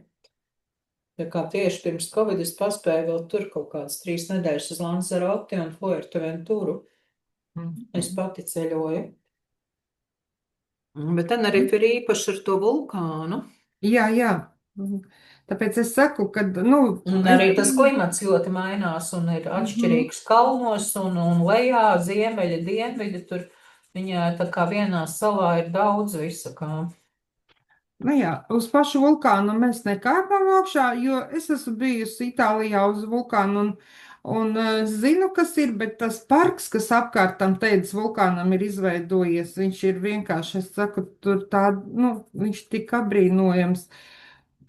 Ja kā tieši pirms Covid es paspēju vēl tur kaut kādas 3 nedēļas uz Lanzarote un Fuerteventuru. Es pati ceļoju. Bet Tenerife ir īpaši ar to vulkānu. Jā. Tāpēc es saku, ka, nu. Un arī tas klimats ļoti mainās un ir atšķirīgs kalnos un lejā, ziemeļa, dienvidi. Tur viņā tā kā vienā salā ir daudz visa kā. Nu jā, uz pašu vulkānu mēs nekāpām augšā, jo es esmu bijusi Itālijā uz vulkānu un zinu, kas ir, bet tas parks, kas apkārt tam Teidas vulkānam ir izveidojies, viņš ir vienkārši, es saku, tur tāda, nu, viņš tik apbrīnojams.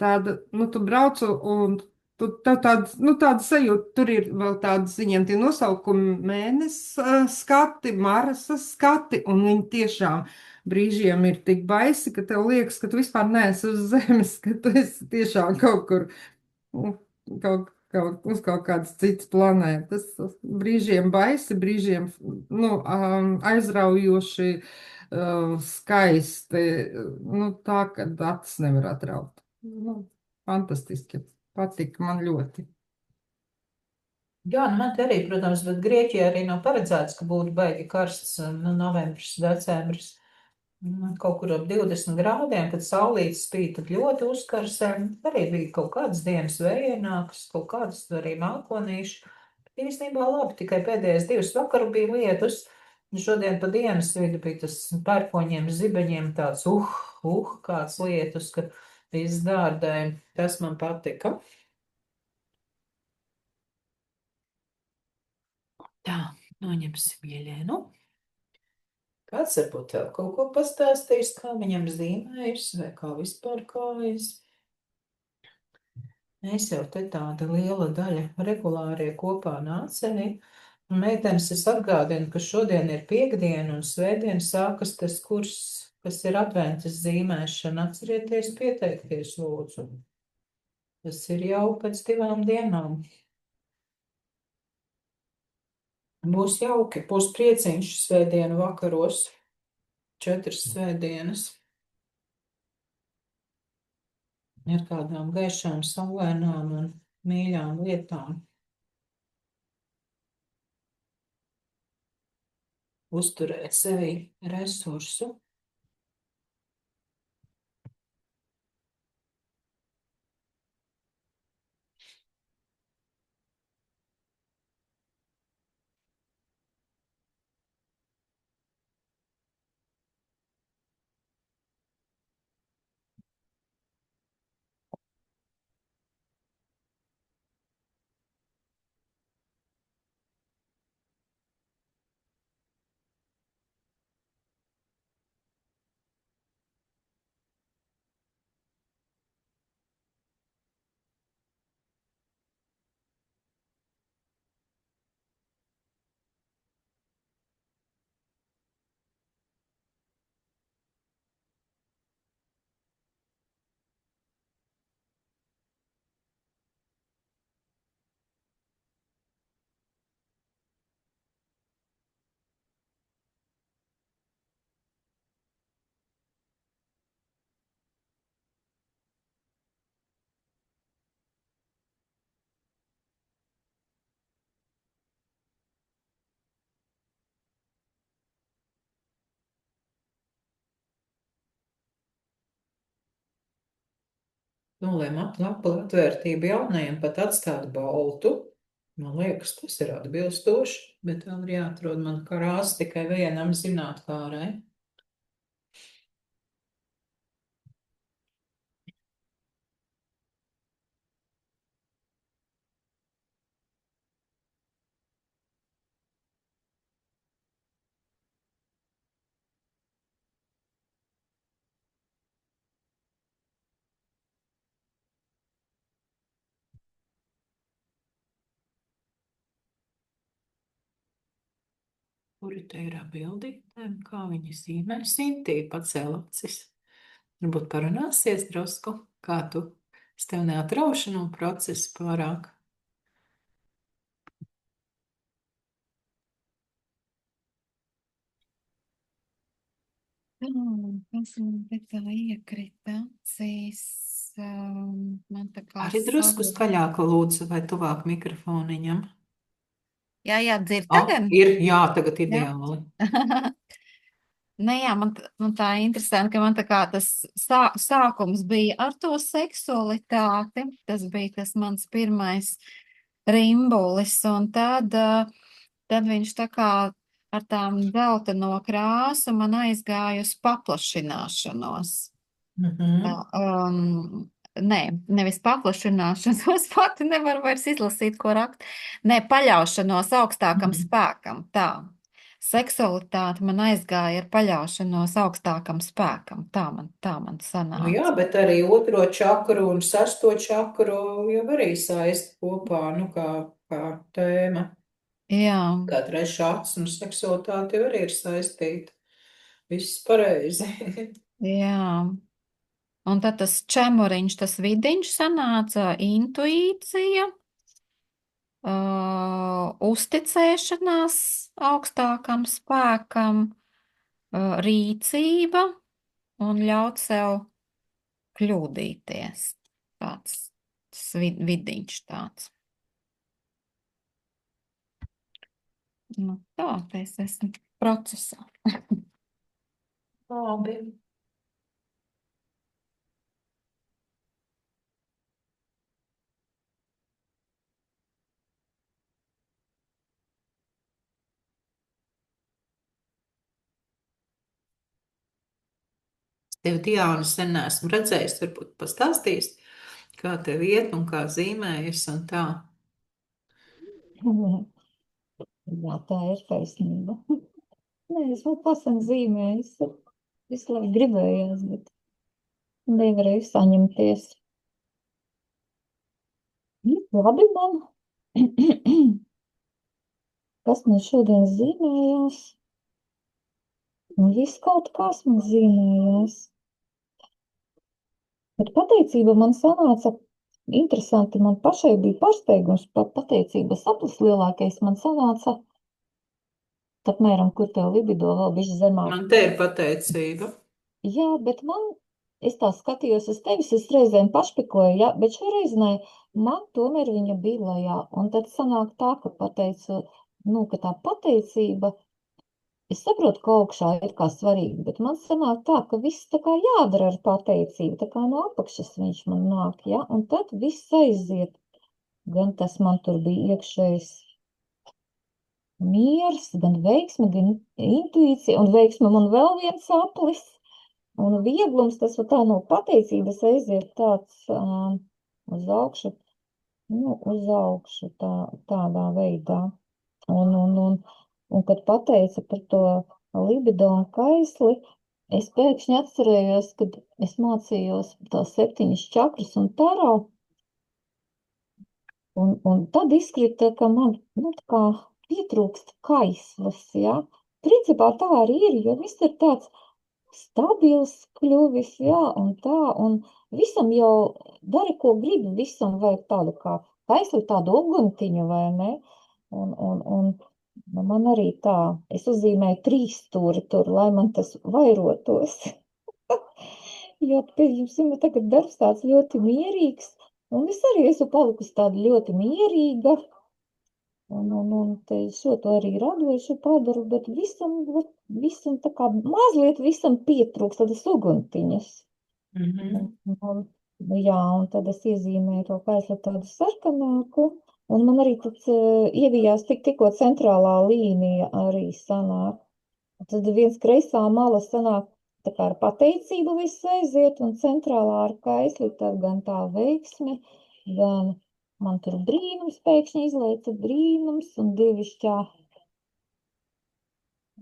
Tāda, nu, tu braucu un tev tāda sajūta, tur ir vēl tādas viņiem tie nosaukumi mēnesis skati, Marsa skati, un viņi tiešām brīžiem ir tik baisi, ka tev liekas, ka tu vispār neesi uz Zemes, ka tu esi tiešām kaut kur, uz kaut kādas citas planētas. Brīžiem baisi, brīžiem, nu, aizraujoši, skaisti, nu, tā, ka acis nevar atraut. Nu, fantastiski. Patika man ļoti. Jā, nu man te arī, protams, bet Grieķijā arī nav paredzēts, ka būtu baigi karsts, nu, novembris, decembris. Kaut kur ap 20 grādiem, kad saulīte spīd, tad ļoti uzkarsē. Arī bija kaut kādas dienas vējienākas, kaut kādas arī mākonīši. Īstenībā labi, tikai pēdējais 2 vakaru bija lietus. Šodien pa dienas vidu bija tas pērkoņiem, zibeņiem tāds kāds lietus, ka viss dārdēja. Tas man patika. Tā, noņemsim Jeļenu. Kāds varbūt vēl kaut ko pastāstījis, kā viņam zīmējas, vai kā vispār kājas? Es jau te tāda liela daļa regulārie kopā nācēji. Meitenes, es atgādinu, ka šodien ir piekdiena un svētdien sākas tas kurs, kas ir adventas zīmēšana. Atcerieties pieteikties, lūdzu. Tas ir jau pēc 2 dienām. Būs jauki, būs prieciņš svētdienu vakaros. 4 svētdienas. Ar kādām gaišām, saulēnām un mīļām lietām. Uzturēt sevi resursu. Nolēma lapa atvērtību jaunajam pat atstāt baltu. Man liekas, tas ir atbilstoši, bet vēl ir jāatrod man krāsa tikai vienam zinātkārai. Kuri te ir bildīte, kā viņi zīmē? Sintī pacēla acis. Varbūt parunāsies drusku, kā tu. Es tev neatraušu no procesa pārāk. Kas man te tā iekrita acīs? Man tā kā Arī drusku skaļāk lūdzu vai tuvāk mikrofoniņam. Jā, dzird Ah, tagad? jā, tagad ideāli. Nē, jā, man tā interesanti, ka man tā kā tas sākums bija ar to seksualitāti. Tas bija tas mans pirmais rimbulis, un tad viņš tā kā ar tām dzelteno krāsu man aizgāja uz paplašināšanos. Nē, nevis paplašināšanos, pati nevaru vairs izlasīt, ko rakt. Nē, paļaušanos augstākam spēkam, tā. Seksualitāte man aizgāja ar paļaušanos augstākam spēkam, tā man sanāca. Nu jā, bet arī 2. čakru un 6. čakru jau arī saist kopā, kā tēma. Jā. Kā 3. acis un seksualitāte jau arī ir saistīta. Viss pareizi. Jā. Un tad tas čemuriņš, tas vidiņš sanāca intuīcija, uzticēšanās augstākam spēkam, rīcība un ļaut sev kļūdīties. Tāds vidiņš tāds. Nu, tā, es esmu procesā. Labi. Tev, Diāna, sen neesmu redzējis, varbūt pastāstīs, kā tev iet un kā zīmējas un tā. Jā, tā ir taisnība. Nē, es vēl pasen zīmēju. Visu laiku gribējās, bet nevarēju saņemties. Labi man. Kas man šodien zīmējās? Viss kaut kas man zīmējās. Bet pateicība man sanāca interesanti. Man pašai bija pārsteigums par pateicības saplis lielākais. Man sanāca apmēram, kur tev libido vēl bišķi zemāk. Man te ir pateicība. Jā, bet es tā skatījos uz tevis, es reizēm pašpikoju, jā, bet šoreiz nē, man tomēr viņa bija lejā. Un tad sanāk tā, ka ka tā pateicība, es saprotu, ka augšā ir kā svarīgi, bet man sanāk tā, ka viss tā kā jādara ar pateicību, tā kā no apakšas viņš man nāk, ja, un tad viss aiziet. Gan tas man tur bija iekšējs miers, gan veiksme, gan intuīcija, un veiksme man vēl viens aplis, un vieglums, tas tā no pateicības aiziet tāds uz augšu, tādā veidā. Un kad pateica par to libido un kaisli, es pēkšņi atcerējos, kad es mācījos tās 7 čakras un taro, un tad izkrita, ka man, tā kā pietrūkst kaislas, ja. Principā tā arī ir, jo viss ir tāds stabils kļuvis, jā, un visam jau dari, ko gribi, visam vajag tādu kā kaisli, tādu uguntiņu, vai ne? Un man arī tā, es uzzīmēju 3 stūri tur, lai man tas vairotos. Jo, pieņemsim, tagad darbs tāds ļoti mierīgs, un es arī esmu palikusi tāda ļoti mierīga, un te šo to arī radošu padaru, bet visam tā kā mazliet visam pietrūks tādas uguntiņas. Jā, un tad es iezīmēju to kaisli tādu sarkanāku, un man arī tad ievijās tikko centrālā līnija arī sanāk. Tad viens kreisā mala sanāk tā kā ar pateicību viss aiziet, un centrālā ar kaisli tad gan tā veiksme, gan man tur brīnums pēkšņi izlaica brīnums, un divišķā,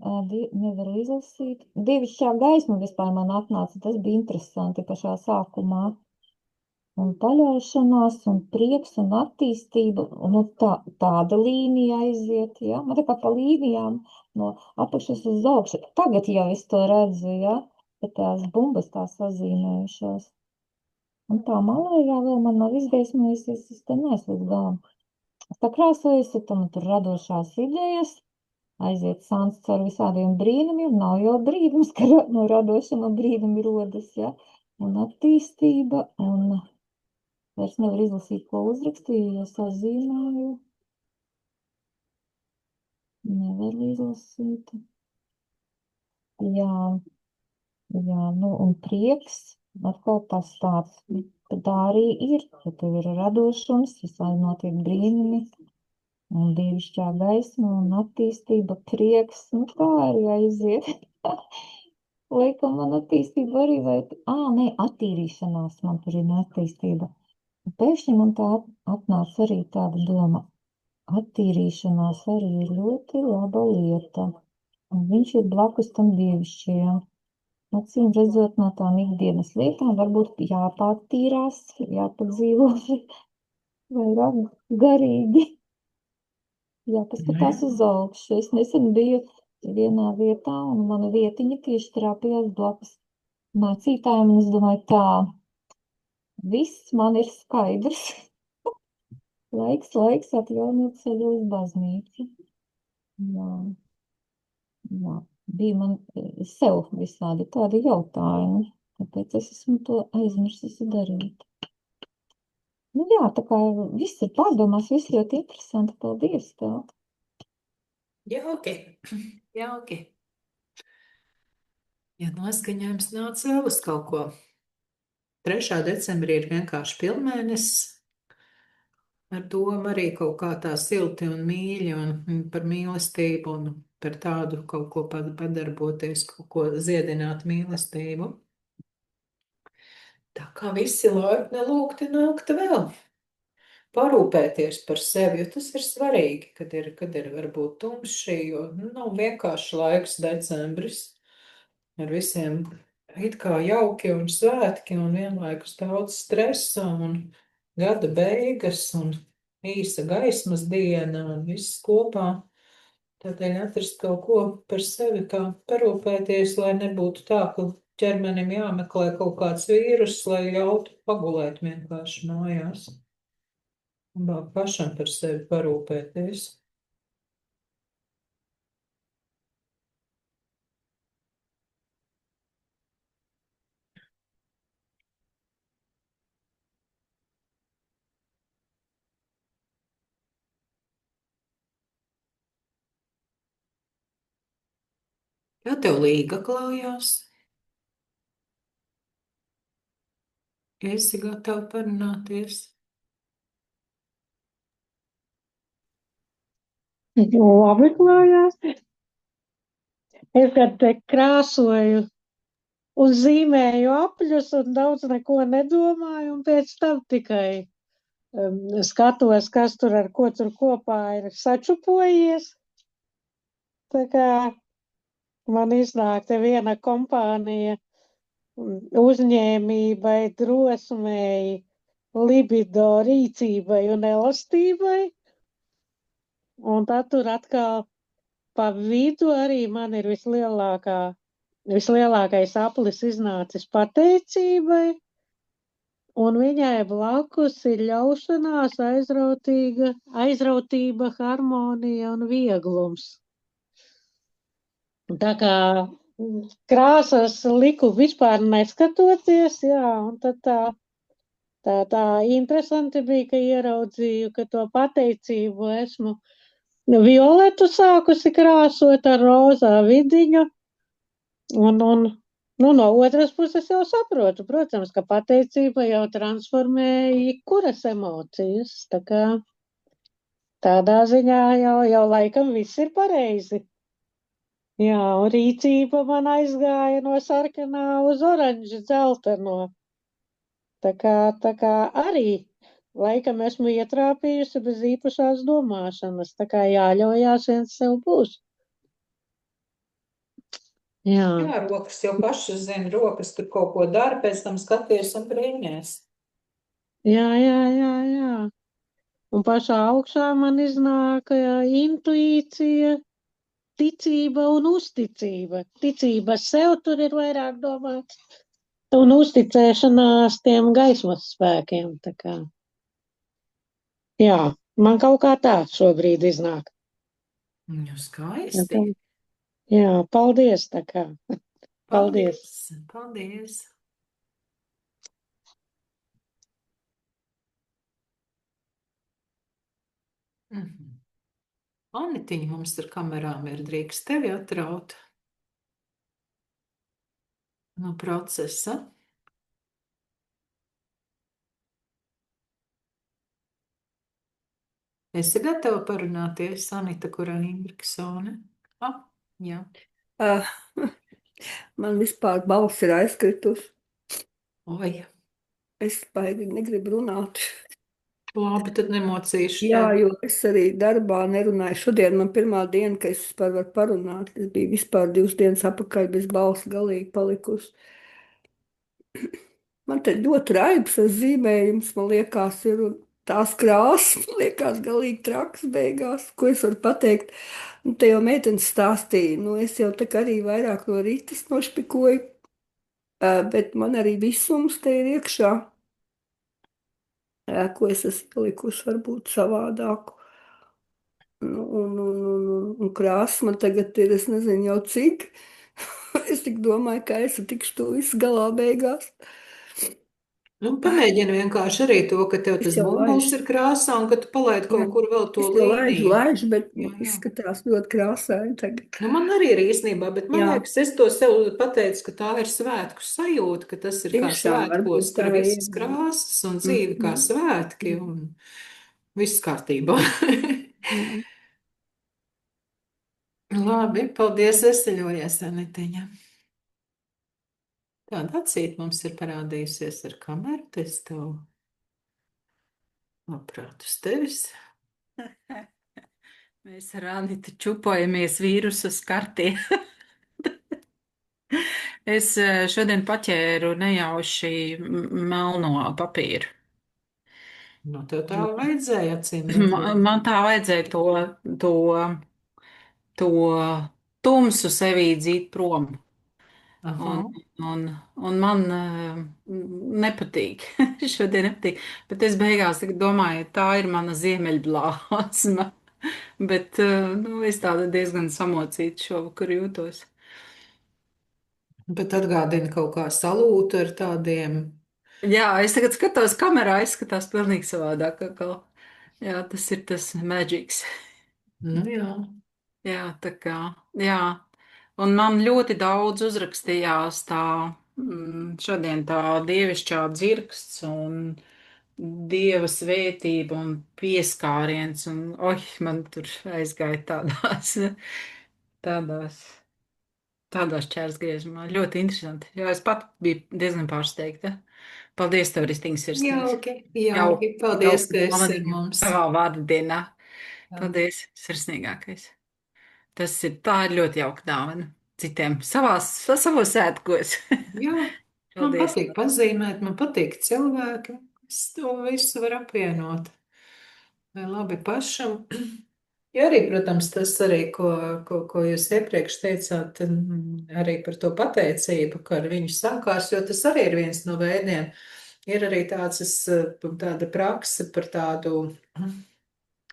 nevaru izlasīt, divišķā gaisma vispār man atnāca, tas bija interesanti pašā sākumā. Un paļaušanās, un prieks, un attīstība, un tāda līnija aiziet, ja, man tā kā pa līnijām no apakšas uz augšu. Tagad jau es to redzu, ja, ka tās bumbas tā sazīmējušās. Un tā malējā vēl man nav izgaismojusies, es te neesmu līdz galam. Es tā krāsojusi, tam tur radošās idejas, aiziet sāns caur visādiem brīnumiem, nav jau brīnums, ka no radošuma brīnumi rodas, ja, un attīstība, un vairs nevar izlasīt, ko uzrakstīju, jo sazīmēju. Nevar izlasīt. Jā, un prieks, atkal tas tāds, tā arī ir, ka tev ir radošums, visai notiek brīnumi, un dievišķā gaisma, un attīstība, prieks, tā arī aiziet. Laikam man attīstība arī vajag, attīrīšanās man tur ir attīstība. Pēkšņi man tā atnāca arī tāda doma. Attīrīšanās arī ir ļoti laba lieta. Un viņš ir blakus tam dievišķajam. Acīm redzot no tām ikdienas lietām, varbūt jāpātīrās, jāpadzīvo vairāk garīgi. Jāpaskatās uz augšu. Es nesen biju vienā vietā, un mana vietiņa tieši trāpījās blakus mācītājiem, un es domāju tā, viss man ir skaidrs. Laiks atjaunot ceļu uz baznīcu. Jā. Bija man sev visādi tādi jautājumi, tāpēc es esmu to aizmirsusi darīt. Jā, tā kā viss ir pārdomās, viss ļoti interesanti. Paldies tev. Jauki. Ja noskaņojums nāca vēl uz kaut ko. 3. decembrī ir vienkārši pilnmēnesis. Ar domu arī kaut kā tā silti un mīļi un par mīlestību un par tādu kaut ko padarboties, kaut ko ziedināt mīlestību. Tā kā visi laipni lūgti nākt vēl. parūpēties par sevi, jo tas ir svarīgi, kad ir varbūt tumši, jo nav vienkārši laiks decembris ar visiem it kā jauki un svētki un vienlaikus daudz stresa un gada beigas un īsa gaismas diena un viss kopā. Tādēļ atrast kaut ko par sevi, kā parūpēties, lai nebūtu tā, ka ķermenim jāmeklē kaut kāds vīrus, lai ļautu pagulēt vienkārši mājās. Labāk pašam par sevi parūpēties. Kā tev līga klājās? Esi gatava parunāties? Labi klājās. Es gan te krāsoju un zīmēju apļus un daudz neko nedomāju, un pēc tam tikai skatos, kas tur ar ko tur kopā ir sačupojies. Tā kā man iznāk te viena kompānija uzņēmībai, drosmei, libido rīcībai un elastībai. Un tad tur atkal pa vidu arī man ir vislielākais aplis iznācis pateicībai, un viņai blakus ir ļaušanās, aizrautība, harmonija un vieglums. Tā kā krāsas liku vispār neskatoties, jā, un tad tā interesanti bija, ka ieraudzīju, ka to pateicību esmu violetu sākusi krāsot ar rozā vidiņu, un no otras puses jau saprotu, protams, ka pateicība jau transformē jebkuras emocijas, tā kā tādā ziņā jau laikam viss ir pareizi. Jā, un rīcība man aizgāja no sarkanā uz oranži dzelteno. Tā kā arī laikam esmu ietrāpījusi bez īpašās domāšanas, tā kā jāļaujās viens sev būs. Jā, Jā, rokas jau pašas zina, rokas tur kaut ko dara, pēc tam skaties un brīnies. jā. Un pašā augšā man iznāk intuīcija, ticība un uzticība. Ticība sev tur ir vairāk domāts, un uzticēšanās tiem gaismas spēkiem. Tā kā. Jā, man kaut kā tā šobrīd iznāk. Nu, skaisti. Jā, paldies tā kā. Paldies. Paldies. Anitiņa mums ar kamerām ir, drīkst tevi atraut no procesa. Esi gatava parunāties, Anita Kuraņa-Imbriksone? Jā. Man vispār balss ir aizkritusi. Oi, Es baigi negribu runāt. labi, tad nemocīšu Jā, tevi. jo es arī darbā nerunāju. Šodien man pirmā diena, ka es vispār varu parunāt. Es biju vispār 2 dienas atpakaļ bez balss galīgi palikusi. Man te ļoti raibs tas zīmējums, man liekas, ir un tās krāsas, man liekas, galīgi traks beigās, ko es varu pateikt. Nu, te jau meitenes stāstīja, nu es jau tā kā arī vairāk no rītas nošpikoju, bet man arī visums te ir iekšā, ko es esmu ielikusi varbūt savādāku. Un krāsas man tagad ir, es nezinu jau cik. Es tik domāju, ka es tikšu to visu galā beigās. Nu, pamēģini vienkārši arī to, ka tev Es tas jau bumbulis laižu. ir krāsā un ka tu palaid Jā. kaut kur vēl to Es jau līniju. laižu, bet Jā. izskatās ļoti krāsaini tagad. Nu, man arī ir īstenībā, bet man Jā. liekas, es to sev pateicu, ka tā ir svētku sajūta, ka tas ir kā Tiešām, svētkos, varbūt tur tā visas ir. krāsas un dzīve kā svētki un viss kārtībā. Jā. Labi, paldies, veseļojies, Anitiņa. Tāda acīt mums ir parādījusies ar kameru, es tev Labprāt, uz tevis. Mēs ar Anitu čupojamies vīrusu skartie. Es šodien paķēru nejauši melno papīru. Nu, tev tā vajadzēja, acīm redzot. Man tā vajadzēja to, to tumsu sevī dzīt prom. Aha. Un man nepatīk. Šodien nepatīk. Bet es beigās domāju, tā ir mana ziemeļblāzma. Bet nu, es tāda diezgan samocīta šovakar jūtos. Bet atgādina kaut kā salūtu ar tādiem. Jā, es tagad skatos kamerā, izskatās pilnīgi savādāk. Atkal. Jā, tas ir tas maģiks. Nu jā. Jā, tā kā, jā. Un man ļoti daudz uzrakstījās šodien tā dievišķā dzirksts un dieva svētība un pieskāriens. Un, man tur aizgāja tādās, tādās čērsgriezumā. Ļoti interesanti. Jā, es pat biju diezgan pārsteigta. Paldies, tev, Ristīņas sirsnīgs. Jauki, jauki. Paldies, ka esi ar Dāvaniņu mums. savā vārdu dienā. Jā. Paldies, sirsnīgākais. Tā ir ļoti jauka dāvana citiem savos svētkos. Jā, man Paldies. patīk pazīmēt, man patīk cilvēki. Es to visu varu apvienot. Vai labi pašam. Ja arī, protams, tas arī, ko jūs iepriekš teicāt, arī par to pateicību, ka ar viņu sākās, jo tas arī ir viens no veidiem. Ir arī tāda prakse par tādu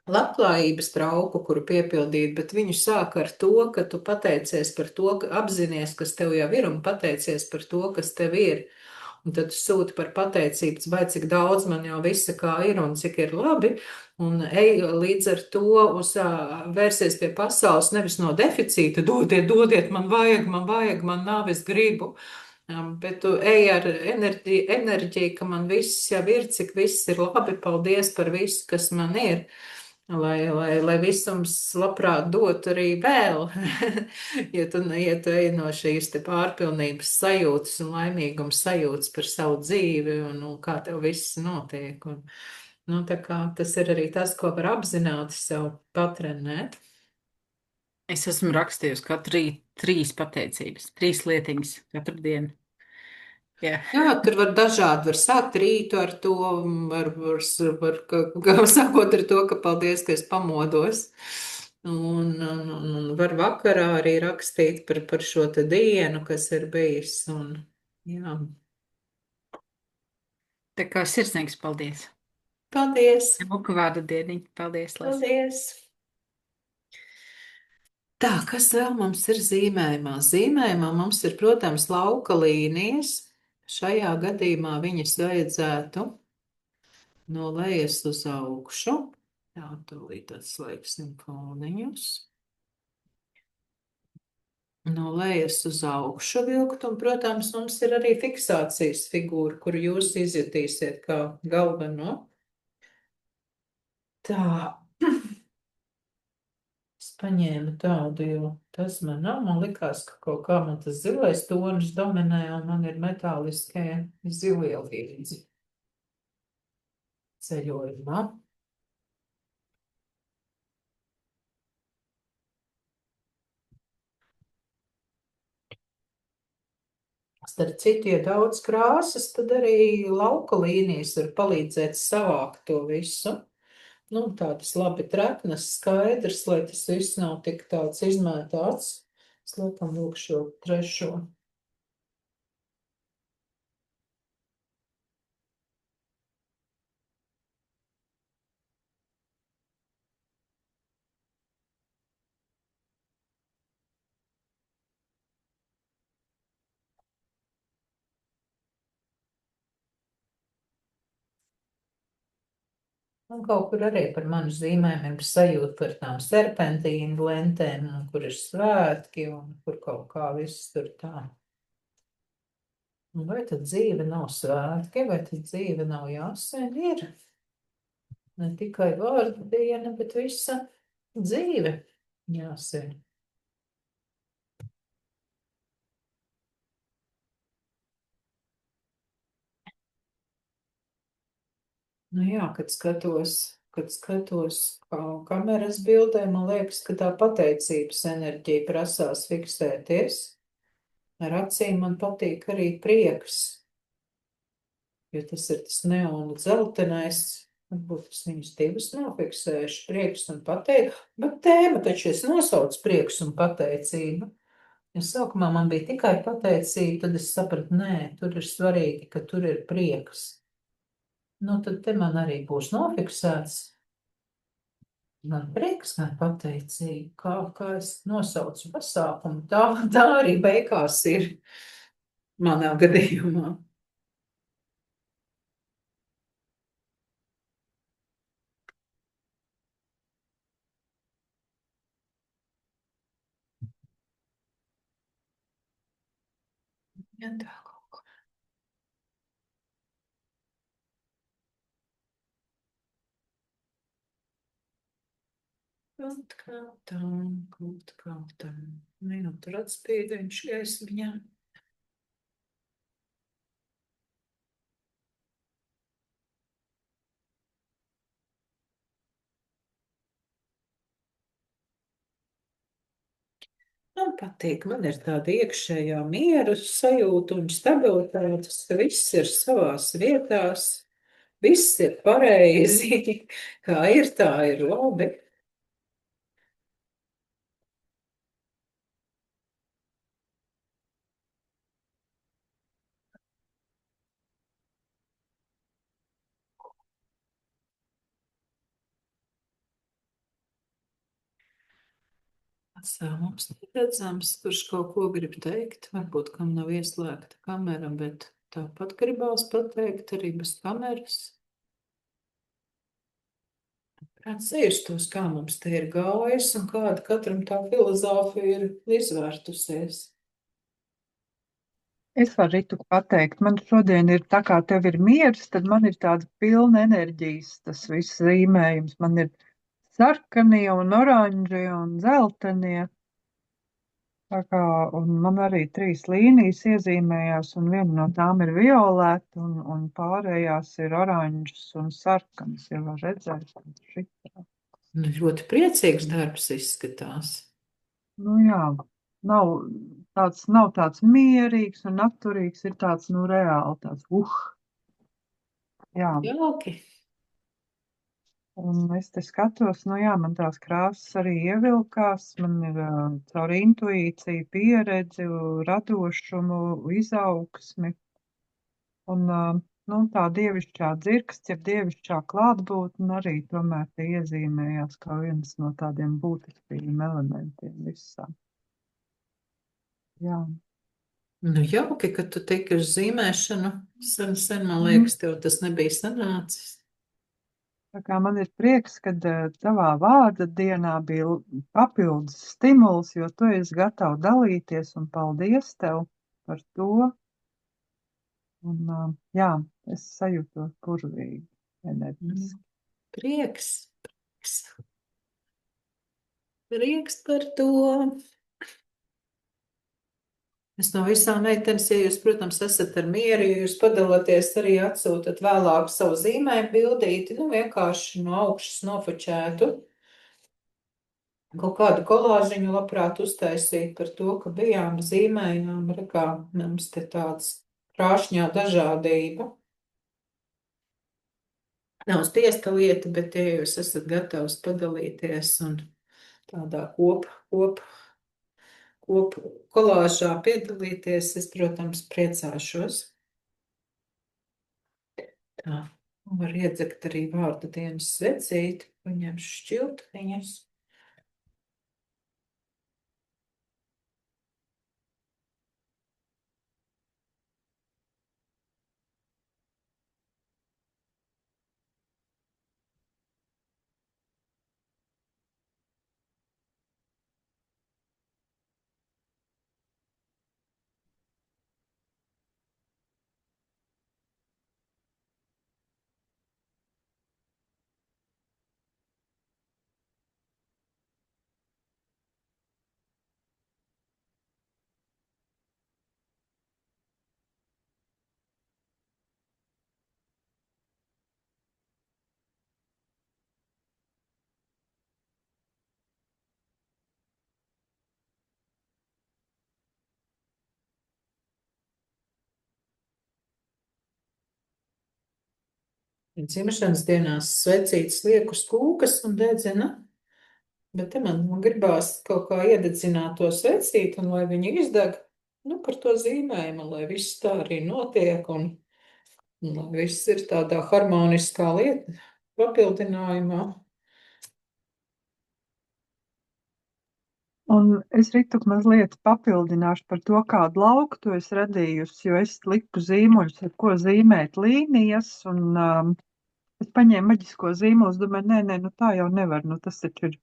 labklājības trauku, kuru piepildīt, bet viņu sāk ar to, ka tu pateicies par to, ka apzinies, kas tev jau ir, un pateicies par to, kas tev ir. Un tad sūti par pateicības, vai cik daudz man jau visa kā ir un cik ir labi, un ej līdz ar to vērsies pie pasaules nevis no deficīta, dodiet, man vajag, man nav, es gribu, bet tu ej ar enerģiju, ka man viss jau ir, cik viss ir labi, paldies par visu, kas man ir. Lai visums labprāt dotu arī vēl, ja tu ej no šīs te pārpilnības sajūtas un laimīgums sajūtas par savu dzīvi un kā tev viss notiek. Tā kā tas ir arī tas, ko var apzināti sev patrenēt. Es esmu rakstījusi katru rītu 3 pateicības, 3 lietiņas katru dienu. Jā. Jā, tur var dažādi, var sākt rītu ar to, sākot ar to, ka paldies, ka es pamodos. Un var vakarā arī rakstīt par šo te dienu, kas ir bijis. Jā. Tā kā sirsnīgs paldies. Paldies! Muku vārdu dieniņu. Paldies, Lās. Paldies! Tā, kas vēl mums ir zīmējumā? Zīmējumā mums ir, protams, lauka līnijas. Šajā gadījumā viņas vajadzētu no lejas uz augšu. Jā, tūlīt atslēgsim foniņus. No lejas uz augšu vilkt, un, protams, mums ir arī fiksācijas figūra, kuru jūs izjutīsiet kā galveno. Tā. Es paņēmu tādu, jo tas man nav. Man likās, ka kaut kā man tas zilais tonis dominē, un man ir metāliskie zilie līdzi ceļojumā. Starp citu, ja daudz krāsas, tad arī lauka līnijas var palīdzēt savākt to visu. Nu, tādas labi treknas, skaidrs, lai tas viss nav tik tāds izmētāts. Es laikam lūk šo trešo. Un kaut kur arī par manu zīmēm ir sajūta par tām serpentīnu lentēm, un kur ir svētki, un kur kaut kā viss tur tā. Un vai tad dzīve nav svētki, vai tad dzīve nav jāsēn? Ir. Ne tikai vārdu diena, bet visa dzīve jāsēn. Nu jā, kad skatos kā kameras bildē, man liekas, ka tā pateicības enerģija prasās fiksēties. Ar acīm man patīk arī prieks, jo tas ir tas neona dzeltenais. Varbūt es viņus divus nofiksēšu, prieks un pateicība, bet tēma taču es nosaucu prieks un pateicību. Ja sākumā man bija tikai pateicība, tad es sapratu, nē, tur ir svarīgi, ka tur ir prieks. Nu, tad te man arī būs nofiksēts gan prieks, gan pateicība, kā es nosaucu pasākumu. Tā arī beigās ir manā gadījumā. Ja tā kaut kā. Kaut kā tā. Nu, tur atspīdējuši gaismiņā. Man patīk, man ir tāda iekšējā miera sajūta un stabilitātes, ka viss ir savās vietās, viss ir pareizi, kā ir, tā ir labi. Mums neredzams, kurš kaut ko grib teikt, varbūt kam nav ieslēgta kamera, bet tāpat gribās pateikt arī bez kameras. Kāds ierstos, kā mums te ir gājis un kāda katram tā filozofija ir izvērtusies. Es varu Ritu pateikt, man šodien ir tā kā tev ir miers, tad man ir tāda pilna enerģijas, tas viss zīmējums. Man ir sarkanie un oranžie un dzeltenie. Tā kā, un man arī 3 līnijas iezīmējās, un viena no tām ir violēta, un pārējās ir oranžas un sarkanas, ja var redzēt. Šitā. Nu, ļoti priecīgs darbs izskatās. Nu jā, nav tāds mierīgs un atturīgs, ir tāds, nu, reāli tāds, jā. Jauki. Un es te skatos, nu jā, man tās krāsas arī ievilkās, man ir caur intuīciju, pieredzi, radošumu, izaugsmi. Un, nu, tā dievišķā dzirksts, ja dievišķā klātbūtne arī tomēr te iezīmējās kā viens no tādiem būtiskajiem elementiem visā. Jā. Nu, jauki, ka tu tiki uz zīmēšanu. Sen, man liekas, tev tas nebija sanācis. Tā kā man ir prieks, ka tavā vārda dienā bija papildus stimuls, jo tu esi gatava dalīties, un paldies tev par to. Un, jā, es sajūtos burvīgi, enerģiski. Prieks. Prieks par to. Es no visām meitenes, ja jūs, protams, esat ar mieru, ja jūs padaloties arī atsūtat vēlāk savu zīmējumu bildīti, nu vienkārši no augšas nofočētu. Kaut kādu kolāžiņu labprāt uztaisīt par to, ka bijām zīmējām, rekā mums te tāds krāšņā dažādība. Nav spiesta lieta, bet ja jūs esat gatavs padalīties un tādā kolāžā piedalīties, es, protams, priecāšos. Tā, var iedzegt arī vārda dienas svecīti, paņemšu šķiltniņas. Dzimšanas dienās svecītas liek uz kūkas un dedzina, bet te man gribās kaut kā iededzināt to svecīti, un lai viņi izdeg, par to zīmējumu, lai viss tā arī notiek, un lai viss ir tādā harmoniskā lieta papildinājumā. Un es Ritu mazliet papildināšu par to, kādu lauku tu esi radījusi, jo es liku zīmuļus, ar ko zīmēt līnijas, un es paņēmu maģisko zīmolu, domāju, nē, tā jau nevar, tas taču ir.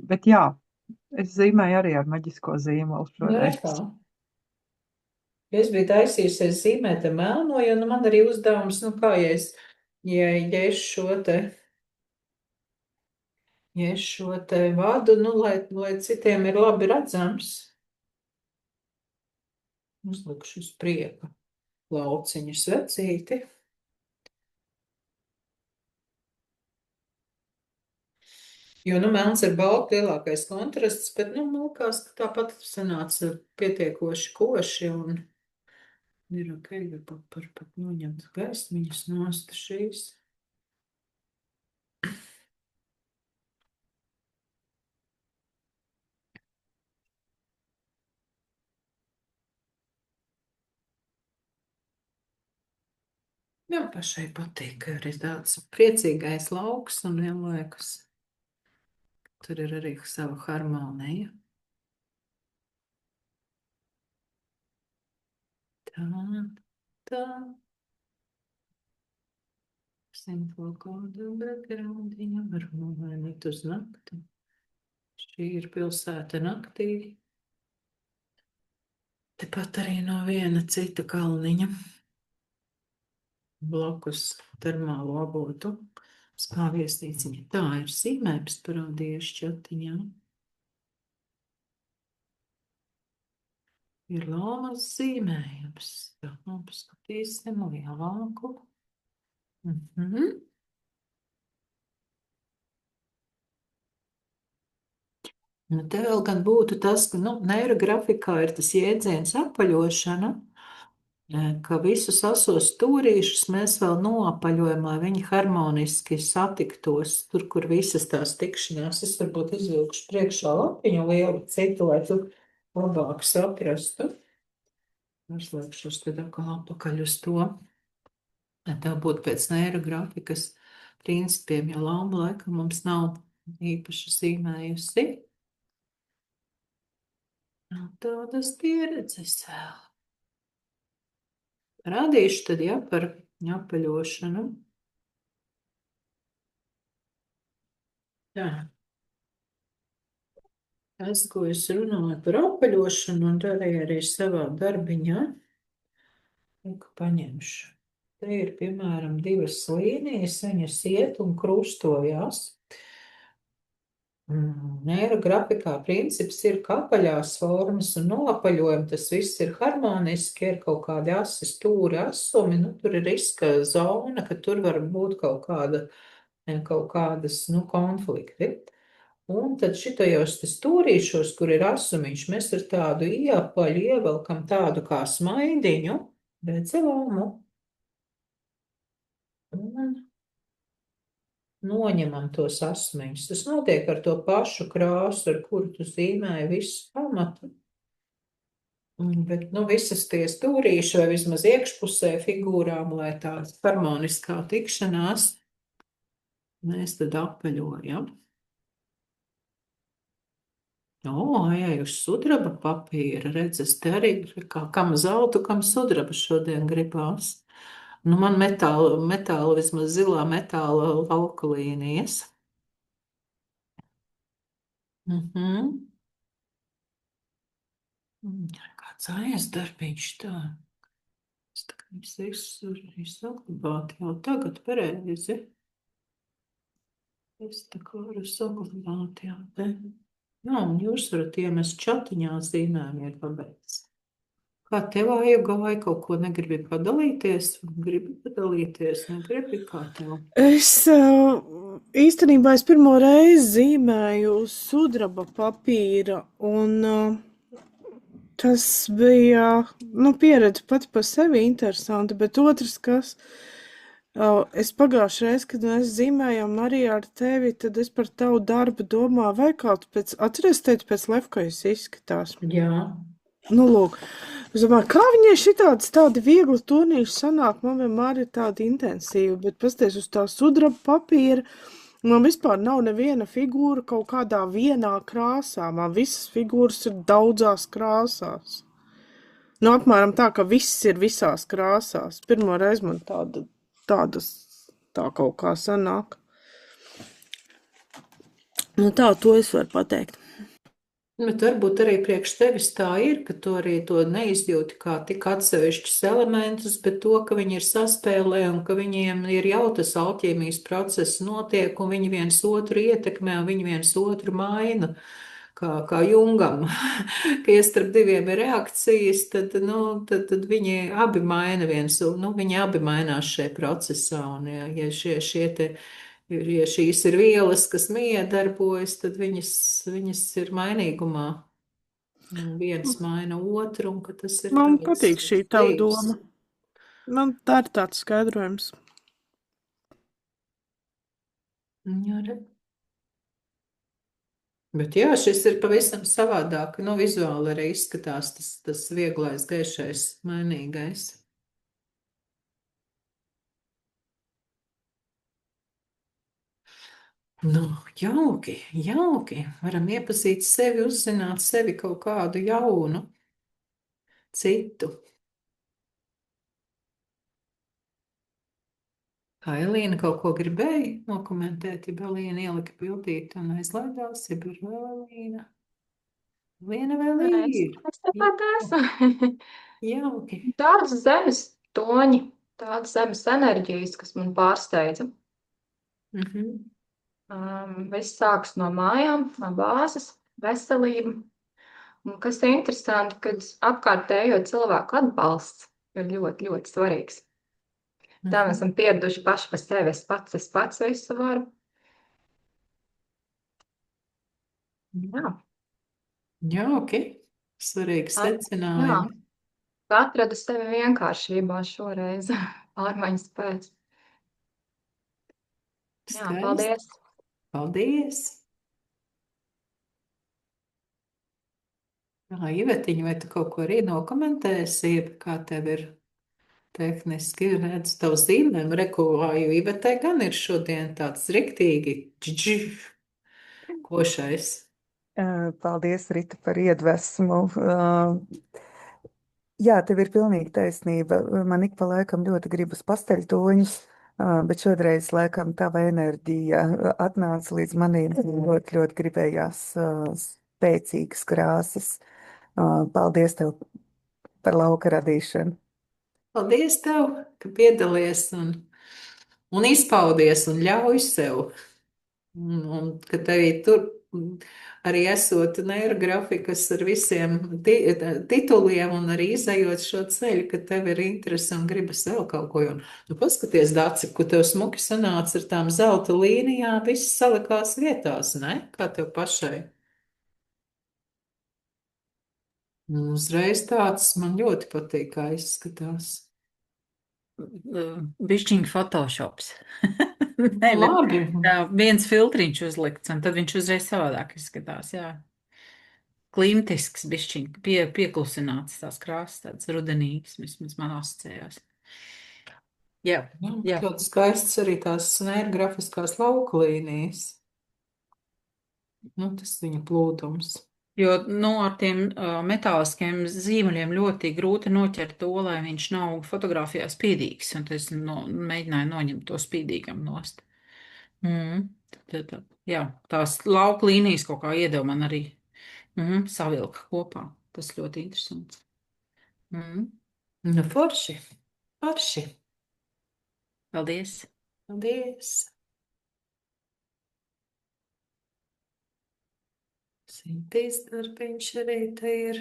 Bet jā, es zīmēju arī ar maģisko zīmolu šoreiz. Es biju taisījusies zīmēt ar melno, jo man arī uzdevums, ja es šo te vadu, lai citiem ir labi redzams, uzlikšu uz prieka lauciņu svecīti. Jo, melns ar baltu lielākais kontrasts, bet, man liekas, ka tāpat sanāca pietiekoši koši un ir ok, pat noņemt gaismiņas nost šīs. Jā, pašai patīk, ka ir tāds priecīgais lauks un vienlaikus tur ir arī sava harmonija. Tā. Simple kāda backgroundiņa, varbūt mainīt uz nakti. Šī ir pilsēta naktī. Tepat arī no viena cita kalniņa. Blakus termālo avotu spāviestīciņa. Tā ir zīmējums parādījuši čatiņā. Ir lomas zīmējums. Tā, paskatīsim lielāku. Te vēl gan būtu tas, ka neirografikā ir tas jēdziens apaļošana, ka visus asos stūrīšus mēs vēl noapaļojam, lai viņi harmoniski satiktos tur, kur visas tās tikšanās. Es varbūt izvilkšu priekšā lapiņu lielu citu, lai tu labāk saprastu. Pārslēgšos tad atkal apakaļ uz to. Tā būtu pēc neirografikas principiem, jo Lauma laikam mums nav īpaši zīmējusi. Nav tādas pieredzes vēl. Rādīšu tad, par apaļošanu. Tā. Tas, ko es runāju par apaļošanu un darīju arī savā darbiņā, paņemšu. Te ir, piemēram, 2 līnijas, viņas iet un krustojās. Neirografikā princips ir, ka apaļās formas un noapaļojumi, tas viss ir harmoniski, ir kaut kādi asi stūri, asumi, tur ir riska zona, ka tur var būt kaut kādas konflikti. Un tad šitajos stūrīšos, kur ir asumiņš, mēs ar tādu iepaļu ievelkam tādu kā smaidiņu, redzelāmu. Un noņemam tos asmeņus. Tas notiek ar to pašu krāsu, ar kuru tu zīmēji visu pamatu. Bet, visas tie stūrīši vai vismaz iekšpusē figūrām, lai tāds harmoniskā tikšanās, mēs tad apaļojam. Ejai uz sudraba papīra, redzes, te arī kam zeltu, kam sudraba šodien gribās. Man metāla, vismaz zilā metāla lauka līnijas. Kāds aizdarbiņš tā. Es tā kā visu arī saglabāt jau tagad pareizi. Es tā kā varu saglabāt jau te. Un jūs varat iemest čatiņā zīmēm ir pabeigts. Kā tev vajag, vai kaut ko negribi padalīties? Gribi padalīties, negribi kā tev? Es īstenībā pirmo reizi zīmēju uz sudraba papīra, un tas bija pieredze pati par sevi interesanti, bet otrs, kas Es pagājušajā reizē, kad mēs zīmējām arī ar tevi, tad es par tavu darbu domāju, vai kaut pēc, atceries teicu, pēc Lefkojas izskatās. Jā. Nu, lūk, es domāju, kā viņai šitāds tādi viegli turnīši sanāk, man vienmēr ir tādi intensīvi, bet pasties uz tā sudraba papīra, man vispār nav neviena figūra kaut kādā vienā krāsā, man visas figūras ir daudzās krāsās. Nu, apmēram tā, ka viss ir visās krāsās. Pirmo reizi man tā kaut kā sanāk. Nu tā, to es varu pateikt. Bet varbūt arī priekš tevis tā ir, ka tu arī to neizjūti kā tik atsevišķus elementus, bet to, ka viņi ir saspēlē un ka viņiem ir jau tas alķīmijas process notiek un viņi viens otru ietekmē un viņi viens otru maina. Kā Jungam, ka ja starp diviem ir reakcijas, tad viņi abi maina viens, viņi abi mainās šajā procesā, un ja šīs ir vielas, kas miedarbojas, tad viņas ir mainīgumā. Viens maina otru, un ka tas ir Man tāds patīk šī tava dzīves. doma. Man tā ir tāds skaidrojums. Jā, re. Bet jā, šis ir pavisam savādāk. Vizuāli arī izskatās tas vieglais, gaišais, mainīgais. Jauki, jauki. Varam iepazīt sevi, uzzināt sevi kaut kādu jaunu, citu. Kā Elīna kaut ko gribēja nokomentēt, ja Elīna ielika bildīt un aizlaidās, ja ir vēl Elīna. Elīna vēl ir. Es tāpat esmu. Jauki. Tādas zemes toņi, tādas zemes enerģijas, kas man pārsteidza. Viss sākas no mājām, no bāzes, veselība. Un kas ir interesanti, kad apkārtējo cilvēku atbalsts ir ļoti, ļoti svarīgs. Tā mēs esam pieraduši paši par sevi. Es pats visu varu. Jā. Jauki. Svarīgi secinājumi. Atradu sevi vienkāršībā šoreiz. Pārmaiņas pēc. Jā, paldies. Paldies. Ivetiņa, vai tu kaut ko arī nokomentēsi, kā tev ir tehniski? Redz tavu zīmēm, rekulāju. Ivetē gan ir šodien tāds riktīgi košais. Paldies, Rita, par iedvesmu. Jā, tev ir pilnīgi taisnība. Man ik pa laikam ļoti gribas pasteļtoņus, bet šodreiz laikam tava enerģija atnāca līdz manīm. Ļoti, ļoti gribējās spēcīgas krāsas. Paldies tev par lauka radīšanu. Paldies tev, ka piedalies un izpaudies un ļauj sev. Un ka arī tur arī esot neirografikas ar visiem tituliem un arī izējot šo ceļu, ka tev ir interese un gribas vēl kaut ko. Paskaties, Dāci, ko tev smuki sanāca ar tām zelta līnijām, viss salikās vietās, ne? Kā tev pašai? Uzreiz tāds man ļoti patīk, kā izskatās. Bišķiņ Photoshops. Labi. Viens filtriņš uzlikts, un tad viņš uzreiz savādāk izskatās, jā. Klimtisks bišķiņ, pieklusināts tās krāsas, tāds rudenīgs, vismaz man asociējās. Jā. Ļoti skaists arī tās neirografiskās lauka līnijas. Tas viņa plūdums. Jo ar tiem metāliskiem zīmuļiem ļoti grūti noķert to, lai viņš nav fotografijā spīdīgs, un es mēģināju noņemt to spīdīgam nost. Jā, tās lauka līnijas kaut kā iedeva man arī savilka kopā. Tas ļoti interesants. Forši. Forši. Paldies. Paldies. Sintīs darbiņš arī te ir.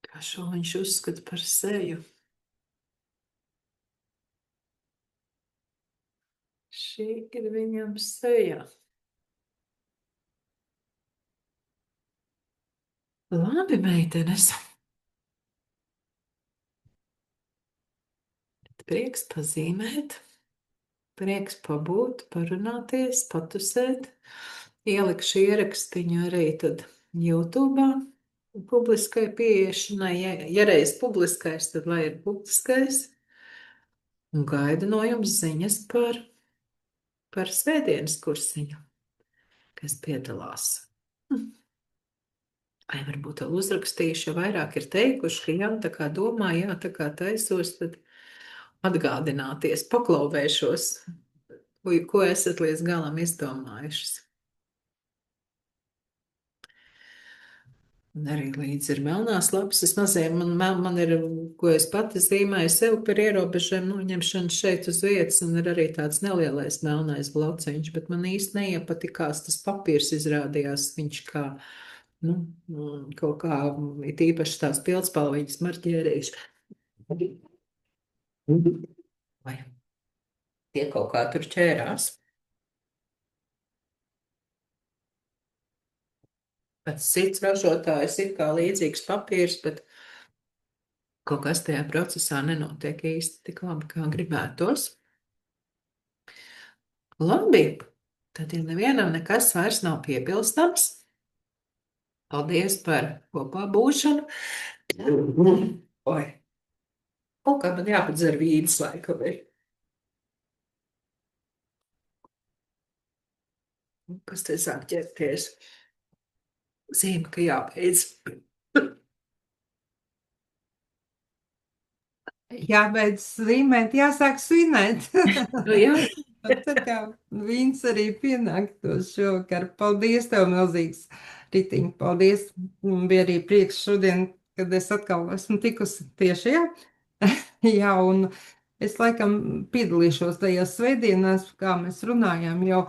Kā šo viņš uzskata par seju. Šī ir viņam sejā. Labi, meitenes. Prieks pazīmēt, prieks pabūt, parunāties, patusēt. Ielikšu ierakstiņu arī tad YouTube'ā publiskai pieešanai. Ja reiz publiskais, tad lai ir publiskais. Un gaidu no jums ziņas par svētdienas kursiņu, kas piedalās. Vai varbūt vēl uzrakstīšu, ja vairāk ir teikuši, ka jā, tā kā domāju, jā, tā kā taisos, tad atgādināties, paklauvēšos, ko esat līdz galam izdomājušas. Un arī līdz ir melnās lapas. Es maziem, man ir, ko es pati zīmēju sev par ierobežojumu noņemšanu šeit uz vietas, un ir arī tāds nelielais melnais blociņš, bet man īsti neiepatikās tas papīrs izrādījās, viņš kā, kaut kā, it īpaši tās pildspalviņas marķierīši. Vai tie kaut kā tur ķērās? Pats cits ražotājs ir kā līdzīgs papīrs, bet kaut kas tajā procesā nenotiek īsti tik labi, kā gribētos. Labi, tad ja nevienam nekas vairs nav piebilstams, paldies par kopā būšanu. Oi, kaut kā man jāpadzer vīns laikam ir. Kas te sāk ķerties? Zīme, ka jābeidz. Jābeidz zīmēt, jāsāk svinēt. Nu, jā. Tad kā vīns arī pienāktos šovakar. Paldies tev, milzīgs Ritiņ, paldies. Bija arī prieks šodien, kad es atkal esmu tikusi tieši, jā, un es laikam piedalīšos tajās svētdienās, kā mēs runājām jau,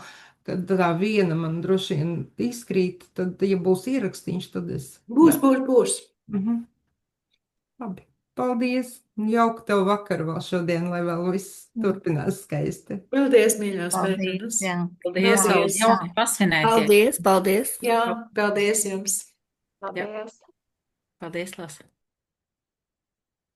kad tā viena man droši vien izkrīt, tad, ja būs ierakstīņš, tad es... Būs. Labi, paldies. Jauka tev vakaru vēl šodien, lai vēl viss turpinās skaisti. Paldies, mīļās meitenes. Paldies, jauki pasvinēties. Paldies. Jā, paldies jums. Paldies! Paldies, Lasa.